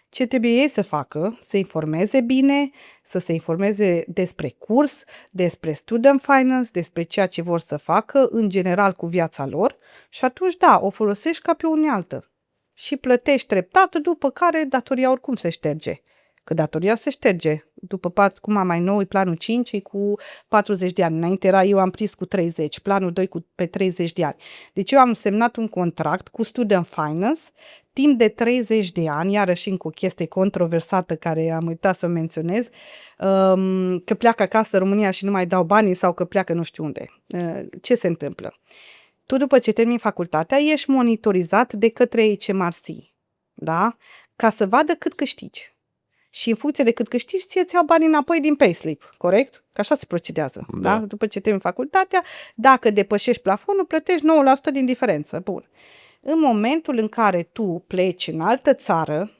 ce trebuie ei să facă? Să informeze bine, să se informeze despre curs, despre student finance, despre ceea ce vor să facă, în general cu viața lor și atunci, da, o folosești ca pe o unealtă și plătești treptat, după care datoria oricum se șterge. Că datoria se șterge. După cum am mai nou, e planul 5 e cu 40 de ani. Înainte era eu am prins cu 30, planul 2 pe 30 de ani. Deci eu am semnat un contract cu Student Finance timp de 30 de ani, iarăși încă o chestie controversată care am uitat să o menționez, că pleacă acasă în România și nu mai dau banii sau că pleacă nu știu unde. Ce se întâmplă? Tu după ce termini facultatea ești monitorizat de către HMRC, da? Ca să vadă cât câștigi. Și în funcție de cât câștigi, ți iau banii înapoi din payslip, corect? Că așa se procedează, da? După ce termini facultatea, dacă depășești plafonul, plătești 9% din diferență. Bun. În momentul în care tu pleci în altă țară,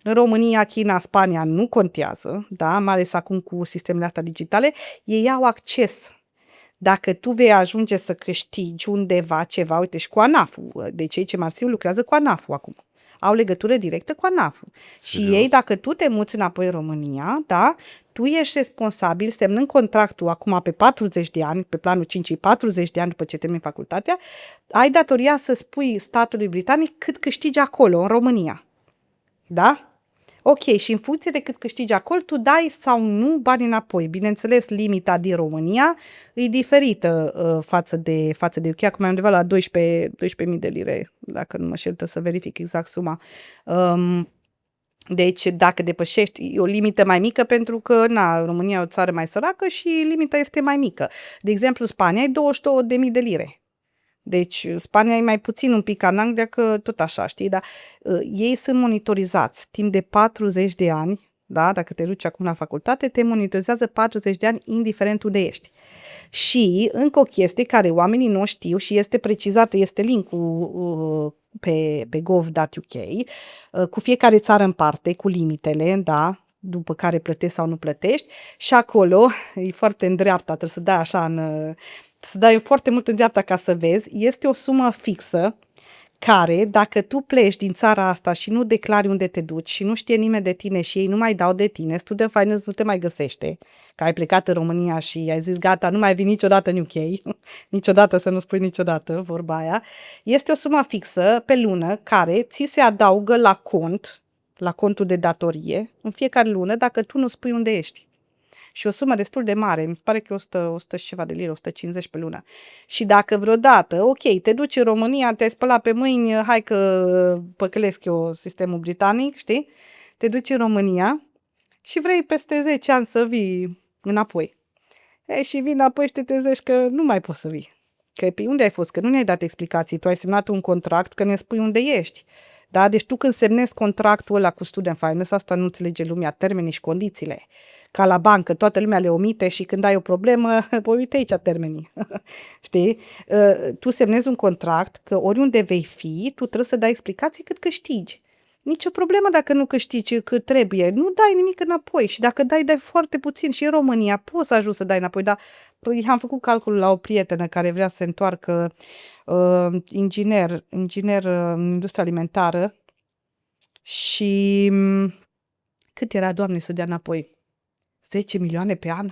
în România, China, Spania, nu contează, da? Mai ales acum cu sistemele astea digitale, ei au acces. Dacă tu vei ajunge să câștigi undeva ceva, uite și cu ANAF-ul, deci ce Marsiu lucrează cu ANAF-ul acum. Au legătură directă cu ANAF-ul. Și ei, dacă tu te muți înapoi în România, da, tu ești responsabil, semnând contractul acum pe 40 de ani, pe planul 5 40 de ani după ce termini facultatea, ai datoria să spui statului britanic cât câștigi acolo, în România. Da? Ok, și în funcție de cât câștigi acolo, tu dai sau nu bani înapoi. Bineînțeles, limita din România e diferită față de UK, acum e undeva la 12.000 de lire, dacă nu mă știu, să verific exact suma. Deci, dacă depășești, e o limită mai mică pentru că, România e o țară mai săracă și limita este mai mică. De exemplu, Spania e 22.000 de lire. Deci, Spania e mai puțin un pic ca în Anglia, că tot așa, știi, dar ei sunt monitorizați timp de 40 de ani, da? Dacă te duci acum la facultate, te monitorizează 40 de ani, indiferent unde ești. Și, încă o chestie care oamenii nu știu și este precizată, este link-ul pe gov.uk, cu fiecare țară în parte, cu limitele, da? După care plătești sau nu plătești și acolo, e foarte în dreapta, trebuie să dai așa să dai foarte mult în dreapta ca să vezi, este o sumă fixă care, dacă tu pleci din țara asta și nu declari unde te duci și nu știe nimeni de tine și ei nu mai dau de tine, Student Finance nu te mai găsește, că ai plecat în România și ai zis gata, nu mai vin niciodată în UK, niciodată să nu spui niciodată, vorba aia, este o sumă fixă pe lună care ți se adaugă la contul de datorie în fiecare lună dacă tu nu spui unde ești. Și o sumă destul de mare, mi se pare că e 100 și ceva de lire, 150 pe lună. Și dacă vreodată, ok, te duci în România, te-ai spălat pe mâini, hai că păcălesc eu sistemul britanic, știi? Te duci în România și vrei peste 10 ani să vii înapoi. Și vii înapoi și te trezești că nu mai poți să vii. Că pe unde ai fost? Că nu ne-ai dat explicații, tu ai semnat un contract că ne spui unde ești. Da? Deci tu când semnezi contractul ăla cu Student Finance, asta nu înțelege lumea, termenii și condițiile. Ca la bancă, toată lumea le omite și când ai o problemă, uite aici termenii. Știi? Tu semnezi un contract că oriunde vei fi, tu trebuie să dai explicații cât câștigi. Nici o problemă dacă nu câștigi cât trebuie. Nu dai nimic înapoi și dacă dai foarte puțin. Și în România poți să ajungi să dai înapoi, dar am făcut calculul la o prietenă care vrea să se întoarcă inginer în industria alimentară și cât era, Doamne, să dea înapoi? 10 milioane pe an?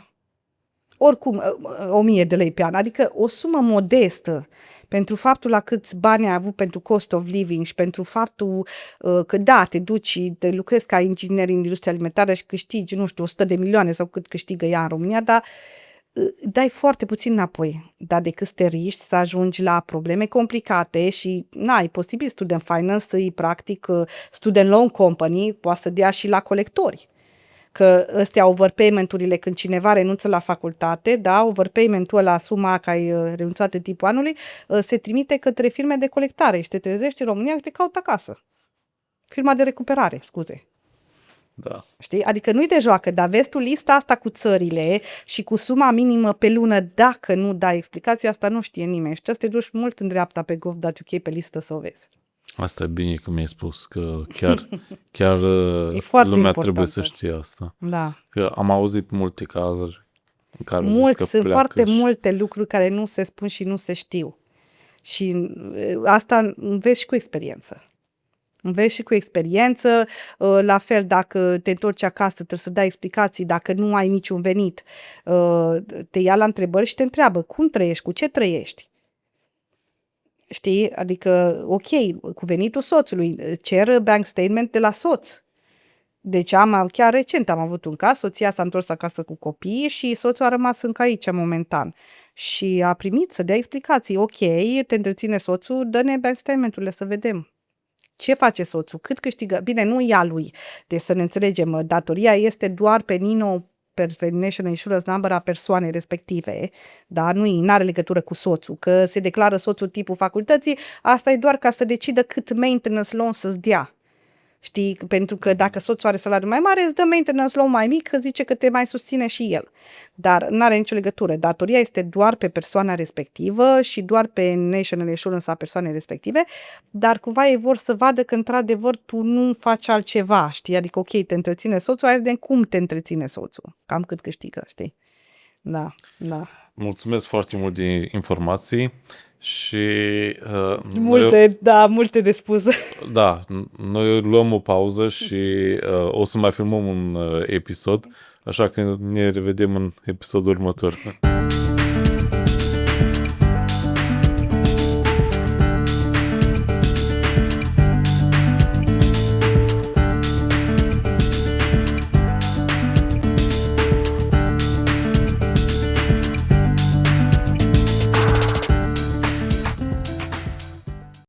oricum 1000 de lei pe an, adică o sumă modestă pentru faptul la câți bani ai avut pentru cost of living și pentru faptul că da, te duci și te lucrezi ca inginer în industria alimentară și câștigi, nu știu, 100 de milioane sau cât câștigă ea în România, dar dai foarte puțin înapoi, dar decât să te riști să ajungi la probleme complicate și e posibil student finance să-i practic student loan company, poate să dea și la colectori. Că ăstea overpayment-urile când cineva renunță la facultate, da, overpayment-ul ăla, suma că ai renunțat în timpul anului, se trimite către firme de colectare și te trezești în România și te caută acasă. Firma de recuperare, scuze. Da. Știi? Adică nu-i de joacă, dar vezi tu lista asta cu țările și cu suma minimă pe lună, dacă nu dai explicația asta, nu știe nimeni. Și trebuie să te duci mult în dreapta pe gov.uk pe listă să o vezi. Asta e bine că mi-ai spus, că chiar foarte lumea importantă. trebuie să știe asta. Da. Că am auzit multe cazuri în care Sunt foarte multe lucruri care nu se spun și nu se știu. Și asta înveți și cu experiență. Înveți și cu experiență, la fel dacă te întorci acasă trebuie să dai explicații, dacă nu ai niciun venit, te ia la întrebări și te întreabă cum trăiești, cu ce trăiești. Știi? Adică, ok, cu venitul soțului, cer bank statement de la soț. Deci chiar recent am avut un caz, soția s-a întors acasă cu copii și soțul a rămas încă aici momentan. Și a primit să dea explicații. Ok, te întreține soțul, dă-ne bank statement-urile să vedem. Ce face soțul? Cât câștigă? Bine, nu ea lui. Deci să ne înțelegem, datoria este doar pe NINO, pe National Insurance Number a persoanei respective, dar nu are legătură cu soțul, că se declară soțul tipul facultății, asta e doar ca să decidă cât maintenance loan să-ți dea. Știi? Pentru că dacă soțul are salariu mai mare, îți dă maintenance loan mai mic, că zice că te mai susține și el. Dar nu are nicio legătură. Datoria este doar pe persoana respectivă și doar pe National Insurance a persoanei respective, dar cumva ei vor să vadă că într-adevăr tu nu faci altceva, știi? Adică ok, te întreține soțul, hai să vedem cum te întreține soțul. Cam cât câștigă, știi? Da. Mulțumesc foarte mult de informații și multe de spus. Da, noi luăm o pauză și o să mai filmăm un episod, așa că ne revedem în episodul următor.